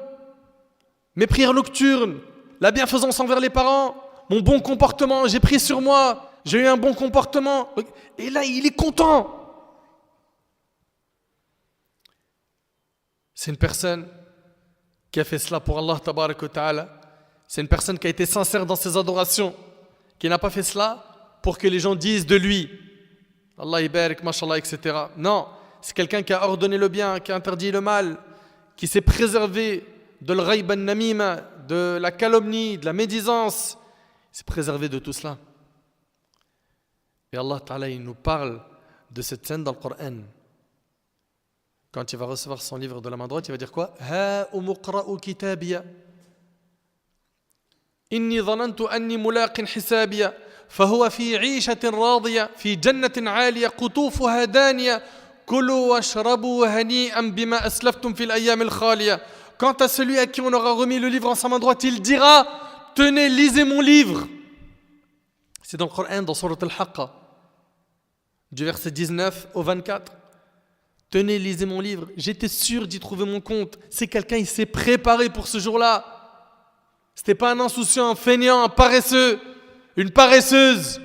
Speaker 1: mes prières nocturnes, la bienfaisance envers les parents, mon bon comportement, j'ai pris sur moi, j'ai eu un bon comportement. Et là, il est content. C'est une personne qui a fait cela pour Allah tabarak wa ta'ala. C'est une personne qui a été sincère dans ses adorations, qui n'a pas fait cela pour que les gens disent de lui Allah ibarak, mashallah, etc. Non, c'est quelqu'un qui a ordonné le bien, qui a interdit le mal, qui s'est préservé de l'ghaib an-namima, de la calomnie, de la médisance. Il s'est préservé de tout cela. Et Allah Ta'ala, il nous parle de cette scène dans le Coran. Quand il va recevoir son livre de la main droite, il va dire quoi? Ha umuqra'u kitabiya. Inni dhanantu anni mulaqin hisabiya. فهو في عيشة راضية في جنة عالية قطوفها دانية كلوا واشربوا هنيئا بما أسلفتم في الأيام الخالية. Quant à celui à qui on aura remis le livre en sa main droite, il dira: tenez, lisez mon livre. C'est dans le Coran, dans Surat Al-Haqqa, du verset 19 au 24. Tenez, lisez mon livre. J'étais sûr d'y trouver mon compte. C'est quelqu'un, il s'est préparé pour ce jour-là. C'était pas un insouciant, un feignant, un paresseux, une paresseuse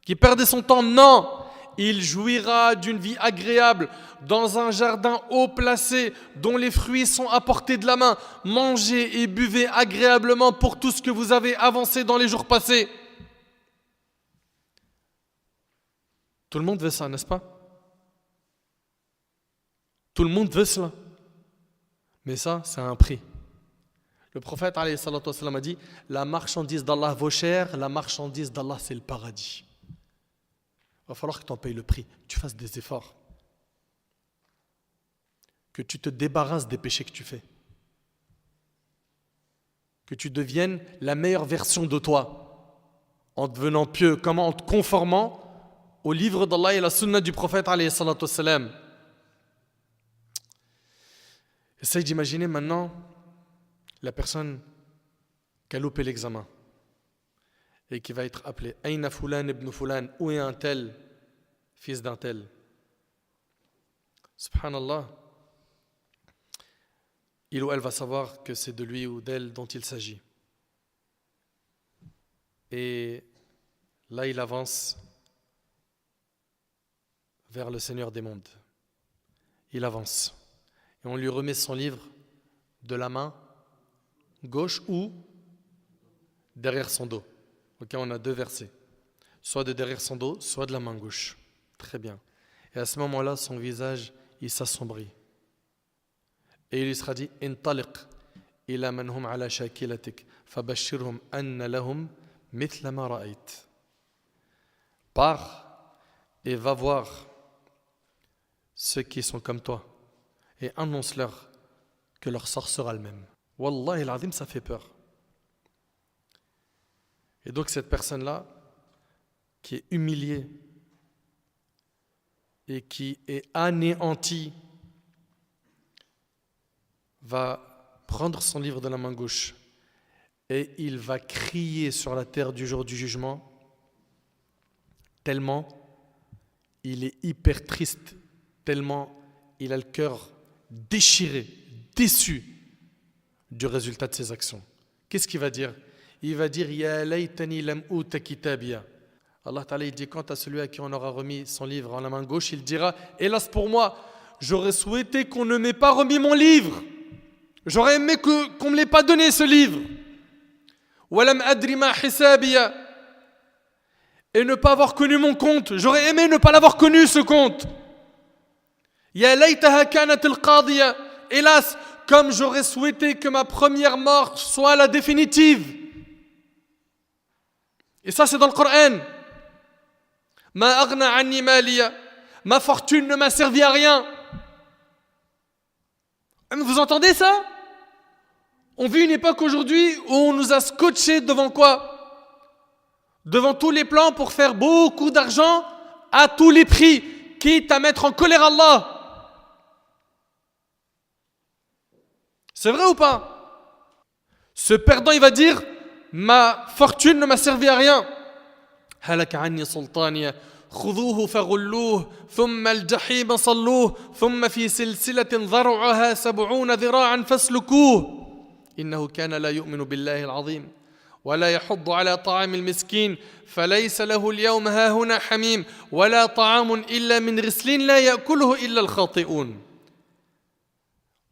Speaker 1: qui perdait son temps. Non, il jouira d'une vie agréable dans un jardin haut placé dont les fruits sont à portée de la main. Mangez et buvez agréablement pour tout ce que vous avez avancé dans les jours passés. Tout le monde veut ça, n'est-ce pas? Tout le monde veut cela. Mais ça, c'est un prix. Le prophète alayhi salatu wassalam, a dit: la marchandise d'Allah vaut cher, la marchandise d'Allah c'est le paradis. Il va falloir que tu en payes le prix, que tu fasses des efforts, que tu te débarrasses des péchés que tu fais, que tu deviennes la meilleure version de toi en devenant pieux, comment? En te conformant au livre d'Allah et la sunna du prophète alayhi salatu wassalam. Essaye d'imaginer maintenant la personne qui a loupé l'examen et qui va être appelée Aïna Fulan ibn Fulan, où est un tel, fils d'un tel. Subhanallah, il ou elle va savoir que c'est de lui ou d'elle dont il s'agit. Et là, il avance vers le Seigneur des mondes. Il avance. Et on lui remet son livre de la main gauche ou derrière son dos. Ok, on a deux versets. Soit de derrière son dos, soit de la main gauche. Très bien. Et à ce moment-là, son visage, il s'assombrit. Et il lui sera dit: Intaliq ila man hum ala shakilatik fabashirhum anna lahum mithla ma ra'ayt. Pars et va voir ceux qui sont comme toi et annonce-leur que leur sort sera le même. Wallahi al-azim, ça fait peur. Et donc cette personne-là, qui est humiliée et qui est anéantie, va prendre son livre de la main gauche et il va crier sur la terre du jour du jugement, tellement il est hyper triste, tellement il a le cœur déchiré, déçu du résultat de ses actions. Qu'est-ce qu'il va dire? Il va dire Ya laytani lam uta kitabiya. Allah Ta'ala il dit quant à celui à qui on aura remis son livre en la main gauche, il dira hélas pour moi, j'aurais souhaité qu'on ne m'ait pas remis mon livre. J'aurais aimé qu'on ne me l'ait pas donné ce livre. Walam adri ma hisabiya. Et ne pas avoir connu mon compte. J'aurais aimé ne pas l'avoir connu ce compte. Ya laytaha kanat al-qadiya. Hélas, comme j'aurais souhaité que ma première mort soit la définitive. Et ça c'est dans le Coran. Ma aghna anni maliya. Ma fortune ne m'a servi à rien. Vous entendez ça? On vit une époque aujourd'hui où on nous a scotché devant quoi? Devant tous les plans pour faire beaucoup d'argent à tous les prix, quitte à mettre en colère Allah. C'est vrai ou pas? Ce perdant, il va dire ma fortune ne m'a servi à rien. Halaka anni sultaniya. خذوه فغلوه ثم الجحيم صلوه ثم في سلسلة ذرعها 70 ذراعا فاسلكوه إنه كان لا يؤمن بالله العظيم ولا يحض على طعام المسكين فليس له اليوم هاهنا حميم ولا طعام إلا من غسلين لا يأكله إلا الخاطئون.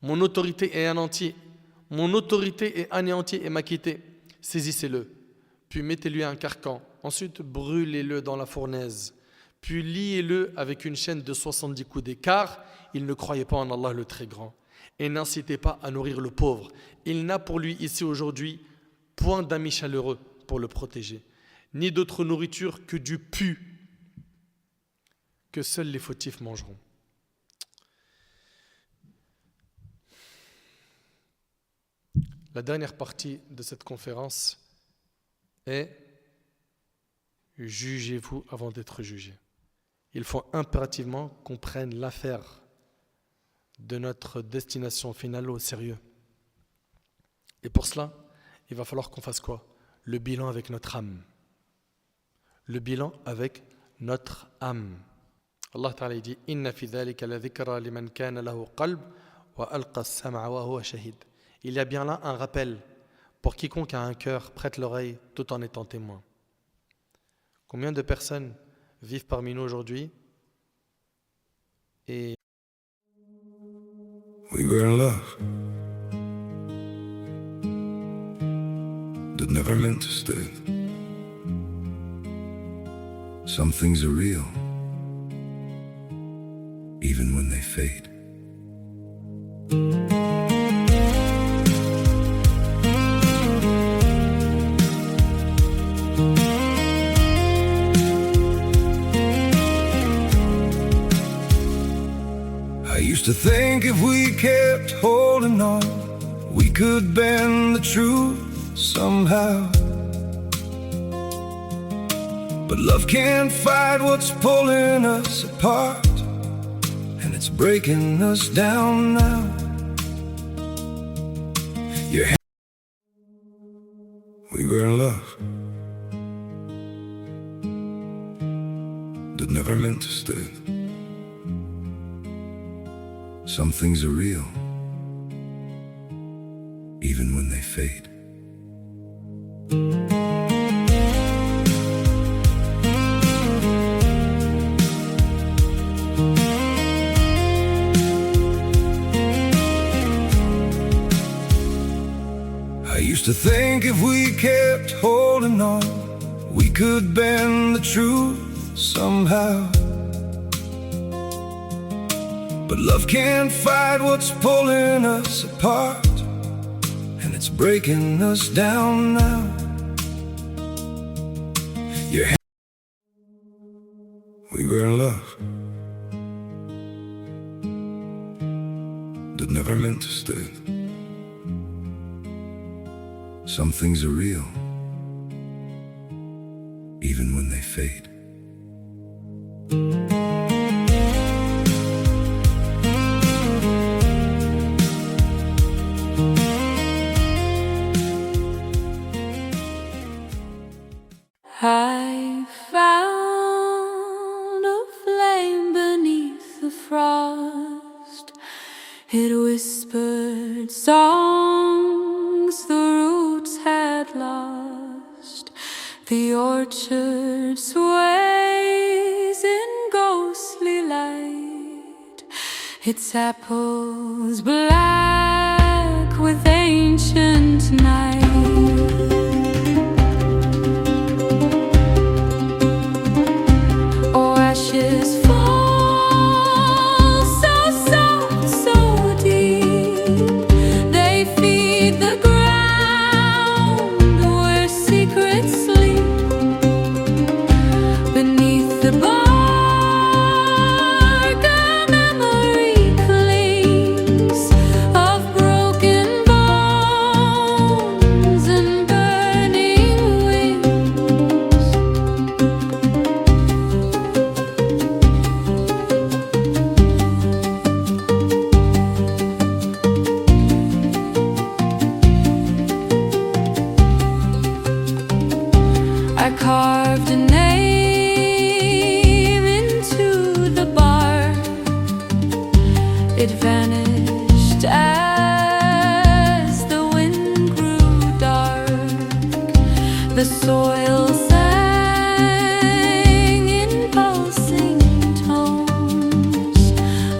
Speaker 1: Mon autorité est anéantie, mon autorité est anéantie et m'a quitté. Saisissez-le, puis mettez-lui un carcan, ensuite brûlez-le dans la fournaise, puis liez-le avec une chaîne de 70 coudées, car il ne croyait pas en Allah le Très Grand. Et n'incitez pas à nourrir le pauvre. Il n'a pour lui ici aujourd'hui point d'amis chaleureux pour le protéger, ni d'autre nourriture que du pu que seuls les fautifs mangeront. La dernière partie de cette conférence est « Jugez-vous avant d'être jugés ». Il faut impérativement qu'on prenne l'affaire de notre destination finale au sérieux. Et pour cela, il va falloir qu'on fasse quoi? Le bilan avec notre âme. Le bilan avec notre âme. Allah Ta'ala dit Inna fi dhalika la dhikra liman kana lahu qalb wa alqa as-sam'a wa huwa shahid. Il y a bien là un rappel pour quiconque a un cœur, prête l'oreille tout en étant témoin. Combien de personnes vivent parmi nous aujourd'hui et
Speaker 2: We were in love that never meant to stay. Some things are real, even when they fade. I used to think if we kept holding on, we could bend the truth somehow. But love can't fight what's pulling us apart, and it's breaking us down now. We were in love that never meant to stay. Some things are real, even when they fade. I used to think if we kept holding on, we could bend the truth somehow. But love can't fight what's pulling us apart, and it's breaking us down now. We were in love that never meant to stay. Some things are real, even when they fade.
Speaker 3: I found a flame beneath the frost. It whispered songs The orchard sways in ghostly light, its apples black with ancient night. Oh, ashes fall so soft, so deep, they feed the ground where secrets sleep. Beneath the bark, a memory clings of broken bones and burning wings. I carved a name into the bark. It vanished as the wind grew dark. The soil sang in pulsing tones,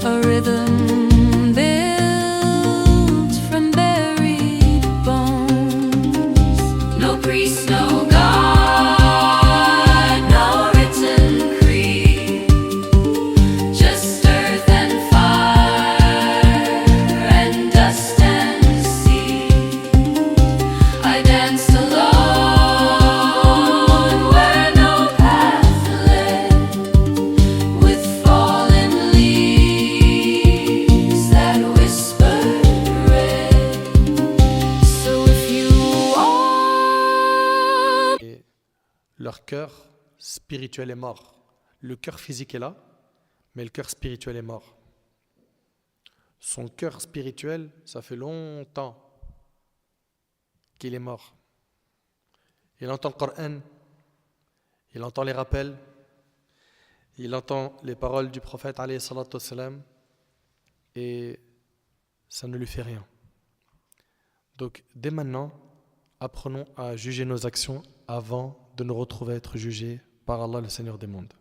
Speaker 3: a rhythm built from buried bones. No priest, no God, no written creed, just earth and fire and dust and sea. I danced alone where no path led, with fallen leaves that whispered red. So if you are
Speaker 1: Et leur cœur spirituel est mort. Le cœur physique est là, mais le cœur spirituel est mort. Son cœur spirituel, ça fait longtemps qu'il est mort. Il entend le Coran, il entend les rappels, il entend les paroles du prophète alayhi salatu wassalam, et ça ne lui fait rien. Donc dès maintenant, apprenons à juger nos actions avant de nous retrouver à être jugés par Allah, le Seigneur des mondes.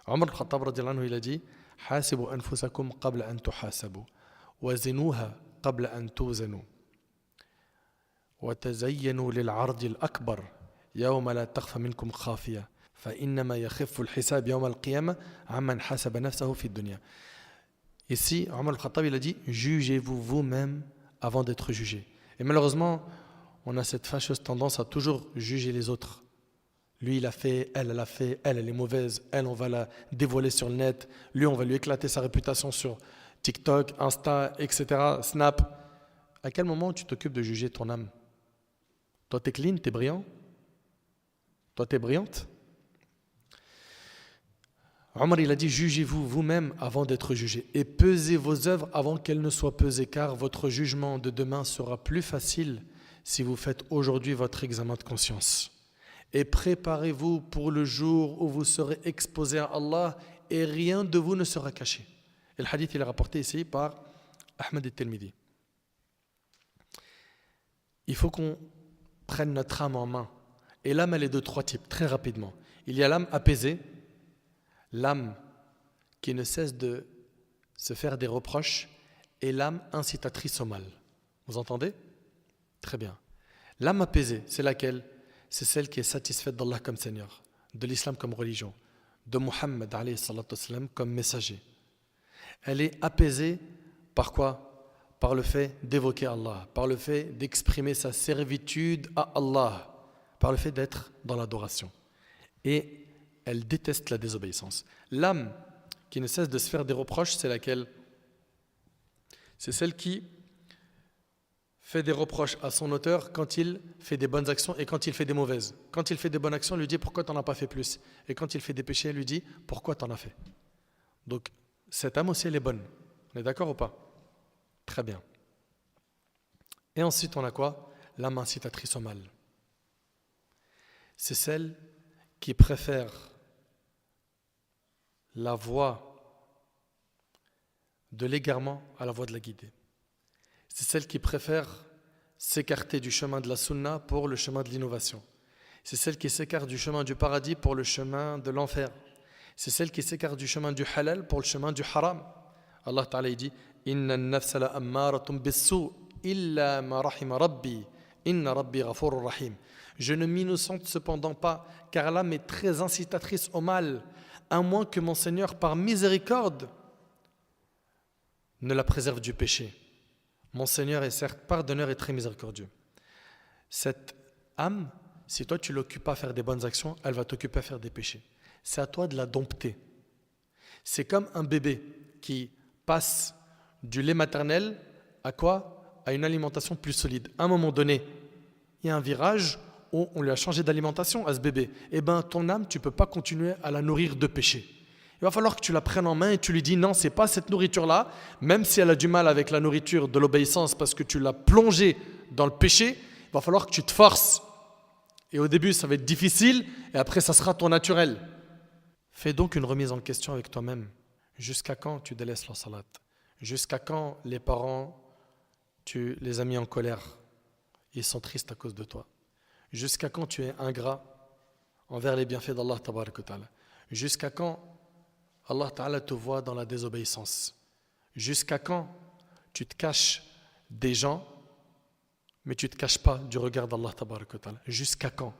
Speaker 1: Omar al-Khattab radiyallahu anhu, il a dit حاسبوا أنفسكم قبل أن تحاسبوا وزنوها قبل أن توزنوا وتزينوا للعرض الأكبر يوم لا تخفى منكم خافية فإنما يخف الحساب يوم القيامة عمن حسب نفسه في الدنيا. Ici, Omar al-Khattab, il a dit jugez-vous vous-même avant d'être jugé. Et malheureusement, on a cette fâcheuse tendance à toujours juger les autres. Lui, il a fait, elle a fait, elle est mauvaise, elle, on va la dévoiler sur le net, lui, on va lui éclater sa réputation sur TikTok, Insta, etc., Snap. À quel moment tu t'occupes de juger ton âme? Toi, t'es clean, t'es brillant? Toi, t'es brillante? Omar, il a dit jugez-vous vous-même avant d'être jugé et pesez vos œuvres avant qu'elles ne soient pesées, car votre jugement de demain sera plus facile si vous faites aujourd'hui votre examen de conscience. Et préparez-vous pour le jour où vous serez exposé à Allah et rien de vous ne sera caché. Et le hadith il est rapporté ici par Ahmed al-Tirmidhi. Il faut qu'on prenne notre âme en main. Et l'âme, elle est de trois types, très rapidement. Il y a l'âme apaisée, l'âme qui ne cesse de se faire des reproches et l'âme incitatrice au mal. Vous entendez? Très bien. L'âme apaisée, c'est laquelle? C'est celle qui est satisfaite d'Allah comme Seigneur, de l'islam comme religion, de Muhammad alayhi salatu wassalam comme messager. Elle est apaisée par quoi? Par le fait d'évoquer Allah, par le fait d'exprimer sa servitude à Allah, par le fait d'être dans l'adoration. Et elle déteste la désobéissance. L'âme qui ne cesse de se faire des reproches, c'est laquelle? C'est celle qui fait des reproches à son auteur quand il fait des bonnes actions et quand il fait des mauvaises. Quand il fait des bonnes actions, elle lui dit pourquoi tu n'en as pas fait plus. Et quand il fait des péchés, elle lui dit pourquoi tu en as fait. Donc cette âme aussi, elle est bonne. On est d'accord ou pas? Très bien. Et ensuite, on a quoi? L'âme incitatrice au mal. C'est celle qui préfère la voie de l'égarement à la voie de la guidée. C'est celle qui préfère s'écarter du chemin de la sunna pour le chemin de l'innovation. C'est celle qui s'écarte du chemin du paradis pour le chemin de l'enfer. C'est celle qui s'écarte du chemin du halal pour le chemin du haram. Allah Ta'ala dit Inna an-nafsa la ammaratun bis-su' illa ma rahima rabbi. Inna rabbi ghafurur rahim. Je ne m'innocente cependant pas, car l'âme est très incitatrice au mal, à moins que mon Seigneur, par miséricorde, ne la préserve du péché. Mon Seigneur est certes pardonneur et très miséricordieux. Cette âme, si toi tu l'occupes pas à faire des bonnes actions, elle va t'occuper à faire des péchés. C'est à toi de la dompter. C'est comme un bébé qui passe du lait maternel à quoi ? À une alimentation plus solide. À un moment donné, il y a un virage où on lui a changé d'alimentation à ce bébé. Eh bien, ton âme, tu ne peux pas continuer à la nourrir de péché. Il va falloir que tu la prennes en main et tu lui dis non, c'est pas cette nourriture-là, même si elle a du mal avec la nourriture de l'obéissance parce que tu l'as plongée dans le péché, il va falloir que tu te forces. Et au début, ça va être difficile et après, ça sera ton naturel. Fais donc une remise en question avec toi-même. Jusqu'à quand tu délaisses la salat ? Jusqu'à quand les parents, tu les as mis en colère ? Ils sont tristes à cause de toi. Jusqu'à quand tu es ingrat envers les bienfaits d'Allah Tabaraka wa Ta'ala ? Jusqu'à quand Allah Ta'ala te voit dans la désobéissance ? Jusqu'à quand tu te caches des gens, mais tu ne te caches pas du regard d'Allah Tabaraka wa Ta'ala ? Jusqu'à quand ?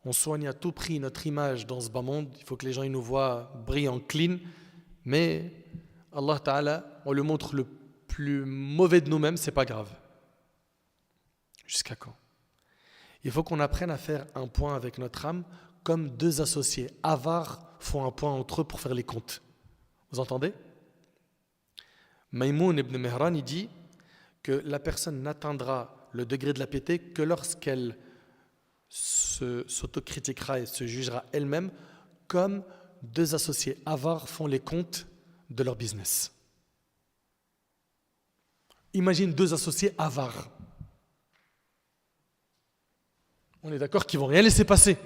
Speaker 1: On soigne à tout prix notre image dans ce bas monde. Il faut que les gens ils nous voient brillants, clean, mais Allah Ta'ala, on lui montre le plus mauvais de nous-mêmes, c'est pas grave. Jusqu'à quand ? Il faut qu'on apprenne à faire un point avec notre âme comme deux associés avares font un point entre eux pour faire les comptes. Vous entendez ? Maïmoun ibn Mihran, il dit que la personne n'atteindra le degré de la piété que lorsqu'elle s'autocritiquera et se jugera elle-même comme deux associés avares font les comptes de leur business. Imagine deux associés avares. On est d'accord qu'ils ne vont rien laisser passer.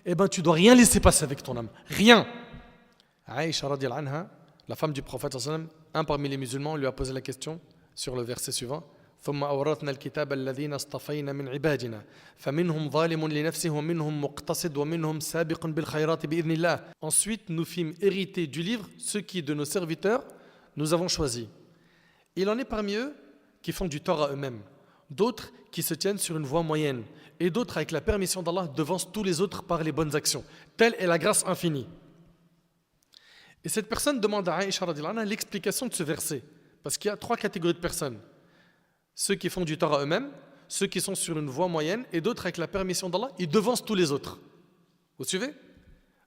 Speaker 1: Eh bien, tu ne dois rien laisser passer avec ton âme. Rien. Aïcha radiyallahu anha, la femme du prophète, un parmi les musulmans lui a posé la question sur le verset suivant. ثم أورثنا الكتاب الذين اصطفينا من عبادنا فمنهم ظالم لنفسه ومنهم مقتصد ومنهم سابق بالخيرات بإذن الله. Ensuite, nous fîmes hériter du livre ceux qui, de nos serviteurs, nous avons choisis. Il en est parmi eux qui font du tort à eux-mêmes, d'autres qui se tiennent sur une voie moyenne, et d'autres, avec la permission d'Allah, devancent tous les autres par les bonnes actions. Telle est la grâce infinie. Et cette personne demande à Aïcha radhiyallahu anha l'explication de ce verset, parce qu'il y a trois catégories de personnes. Ceux qui font du tort à eux-mêmes, ceux qui sont sur une voie moyenne, et d'autres, avec la permission d'Allah, ils devancent tous les autres. Vous suivez ?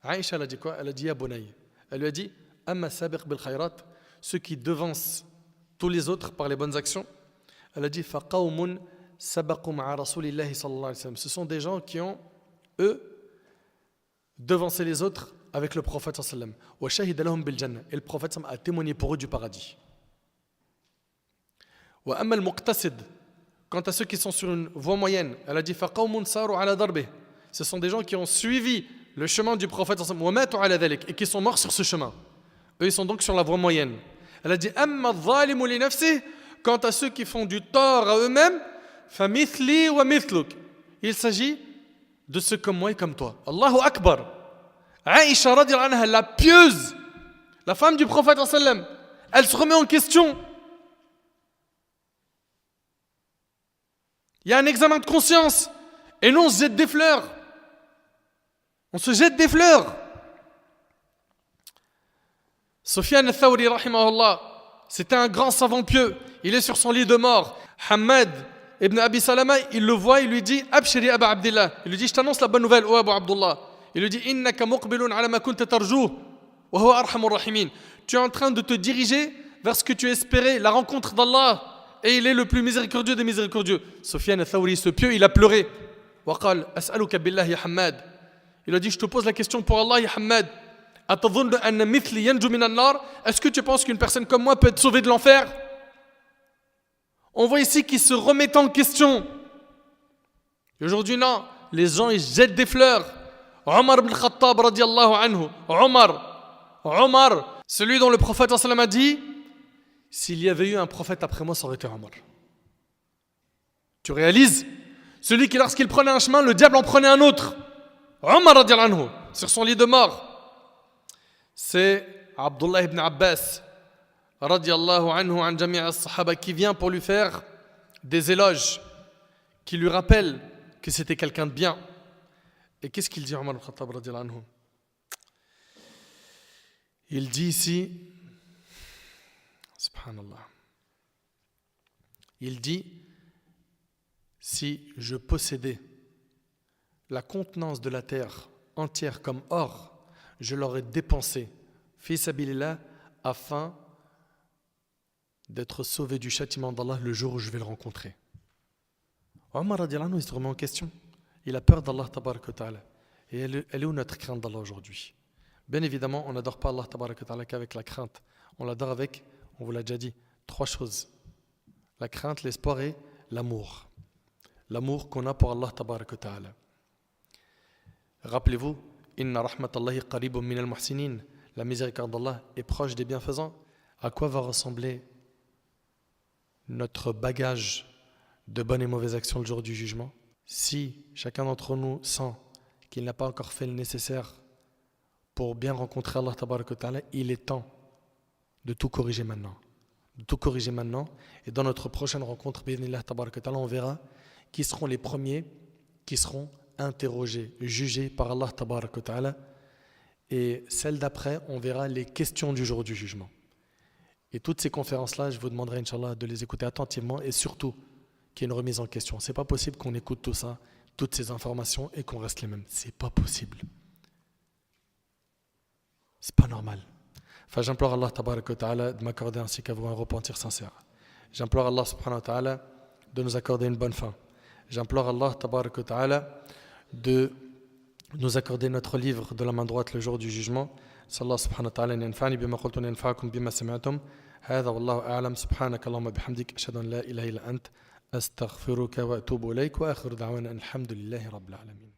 Speaker 1: Aïcha, elle a dit quoi ? Elle a dit « Ya Bonaï ». Elle lui a dit « Amma sabiq bil khayrat », ceux qui devancent tous les autres par les bonnes actions. Elle a dit « Faqawmun sabaqu ma'a rasulillahi sallallahu alayhi wa sallam ». Ce sont des gens qui ont, eux, devancé les autres avec le prophète sallallahu alayhi wa sallam. Wa shahida lahum bil jannah. Et le prophète sallallahu alayhi wa sallam a témoigné pour eux du paradis. Wa amma al-muqtasid, quant à ceux qui sont sur une voie moyenne, elle a dit faqawmun saru ala darbih. Ce sont des gens qui ont suivi le chemin du prophète wa matu ala dhalik, et qui sont morts sur ce chemin. Eux ils sont donc sur la voie moyenne. Elle a dit amma adh-dhalimu li nafsihi, quant à ceux qui font du tort à eux-mêmes, fa mithli wa mithluk. Il s'agit de ceux comme moi et comme toi. Allahu akbar. Aïcha radhiyallahu anha, la pieuse, la femme du prophète sallallahu alayhi wa sallam, elle se remet en question. Il y a un examen de conscience. Et nous, on se jette des fleurs. On se jette des fleurs. Sufyan al-Thawri, rahimahullah, c'était un grand savant pieux. Il est sur son lit de mort. Hamad ibn Abi Salama, il le voit, il lui dit Abshiri Aba Abdillah. Il lui dit, je t'annonce la bonne nouvelle, oh Abu Abdullah. Il lui dit Innaka muqbilun ala ma kunta tarjuh wa huwa arhamur rahimin. Tu es en train de te diriger vers ce que tu espérais, la rencontre d'Allah. Et il est le plus miséricordieux des miséricordieux. Sufyan al-Thawri, ce pieux, il a pleuré. Waqal, as'aluka billah ya Hammad. Il a dit, je te pose la question pour Allah, ya Hammad. Atadhunnu anna mithli yanju min an-nar. Est-ce que tu penses qu'une personne comme moi peut être sauvée de l'enfer? On voit ici qu'il se remet en question. Et aujourd'hui, non. Les gens, ils jettent des fleurs. Omar ibn Khattab, radiyallahu anhu. Omar, celui dont le prophète sallallahu alayhi wa sallam a dit, s'il y avait eu un prophète après moi, ça aurait été Omar. Tu réalises? Celui qui, lorsqu'il prenait un chemin, le diable en prenait un autre. Omar radiallahu anhu, sur son lit de mort, c'est Abdullah ibn Abbas radiallahu anhu an jami' as-sahaba qui vient pour lui faire des éloges, qui lui rappellent que c'était quelqu'un de bien. Et qu'est-ce qu'il dit Omar al-Khattab radiallahu anhu? Il dit ici, subhanallah, il dit, si je possédais la contenance de la terre entière comme or, je l'aurais dépensé, fi sabilillah, afin d'être sauvé du châtiment d'Allah le jour où je vais le rencontrer. Omar radiallahu anhu, il se remet en question. Il a peur d'Allah tabaraka wa ta'ala. Et elle est où notre crainte d'Allah aujourd'hui? Bien évidemment, on n'adore pas Allah tabaraka wa ta'ala qu'avec la crainte. On l'adore avec, on vous l'a déjà dit, 3 choses. La crainte, l'espoir et l'amour. L'amour qu'on a pour Allah tabaraka wa ta'ala. Rappelez-vous, Inna rahmatallahi qaribun min al-muhsinin. La miséricorde d'Allah est proche des bienfaisants. À quoi va ressembler notre bagage de bonnes et mauvaises actions le jour du jugement? Si chacun d'entre nous sent qu'il n'a pas encore fait le nécessaire pour bien rencontrer Allah tabaraka wa ta'ala, il est temps de tout corriger maintenant. De tout corriger maintenant. Et dans notre prochaine rencontre, bi'idhnillah tabaraka wa ta'ala, on verra qui seront les premiers qui seront interrogés, jugés par Allah tabaraka wa ta'ala. Et celle d'après, on verra les questions du jour du jugement. Et toutes ces conférences-là, je vous demanderai, Inch'Allah, de les écouter attentivement et surtout qu'il y ait une remise en question. C'est pas possible qu'on écoute tout ça, toutes ces informations et qu'on reste les mêmes. C'est pas possible. C'est pas normal. Enfin, j'implore Allah tabaraka wa ta'ala de m'accorder ainsi qu'à vous un repentir sincère. J'implore Allah subhanahu wa ta'ala de nous accorder une bonne fin. J'implore Allah tabaraka wa ta'ala de nous accorder notre livre de la main droite le jour du jugement. Sallallahu subhanahu wa ta'ala yanfa'ni bima qultu wa yanfa'akum bima sami'tum. هذا والله أعلم سبحانك اللهم بحمدك أشهد أن لا إله إلا أنت أستغفرك وأتوب إليك وآخر دعوانا الحمد لله رب العالمين.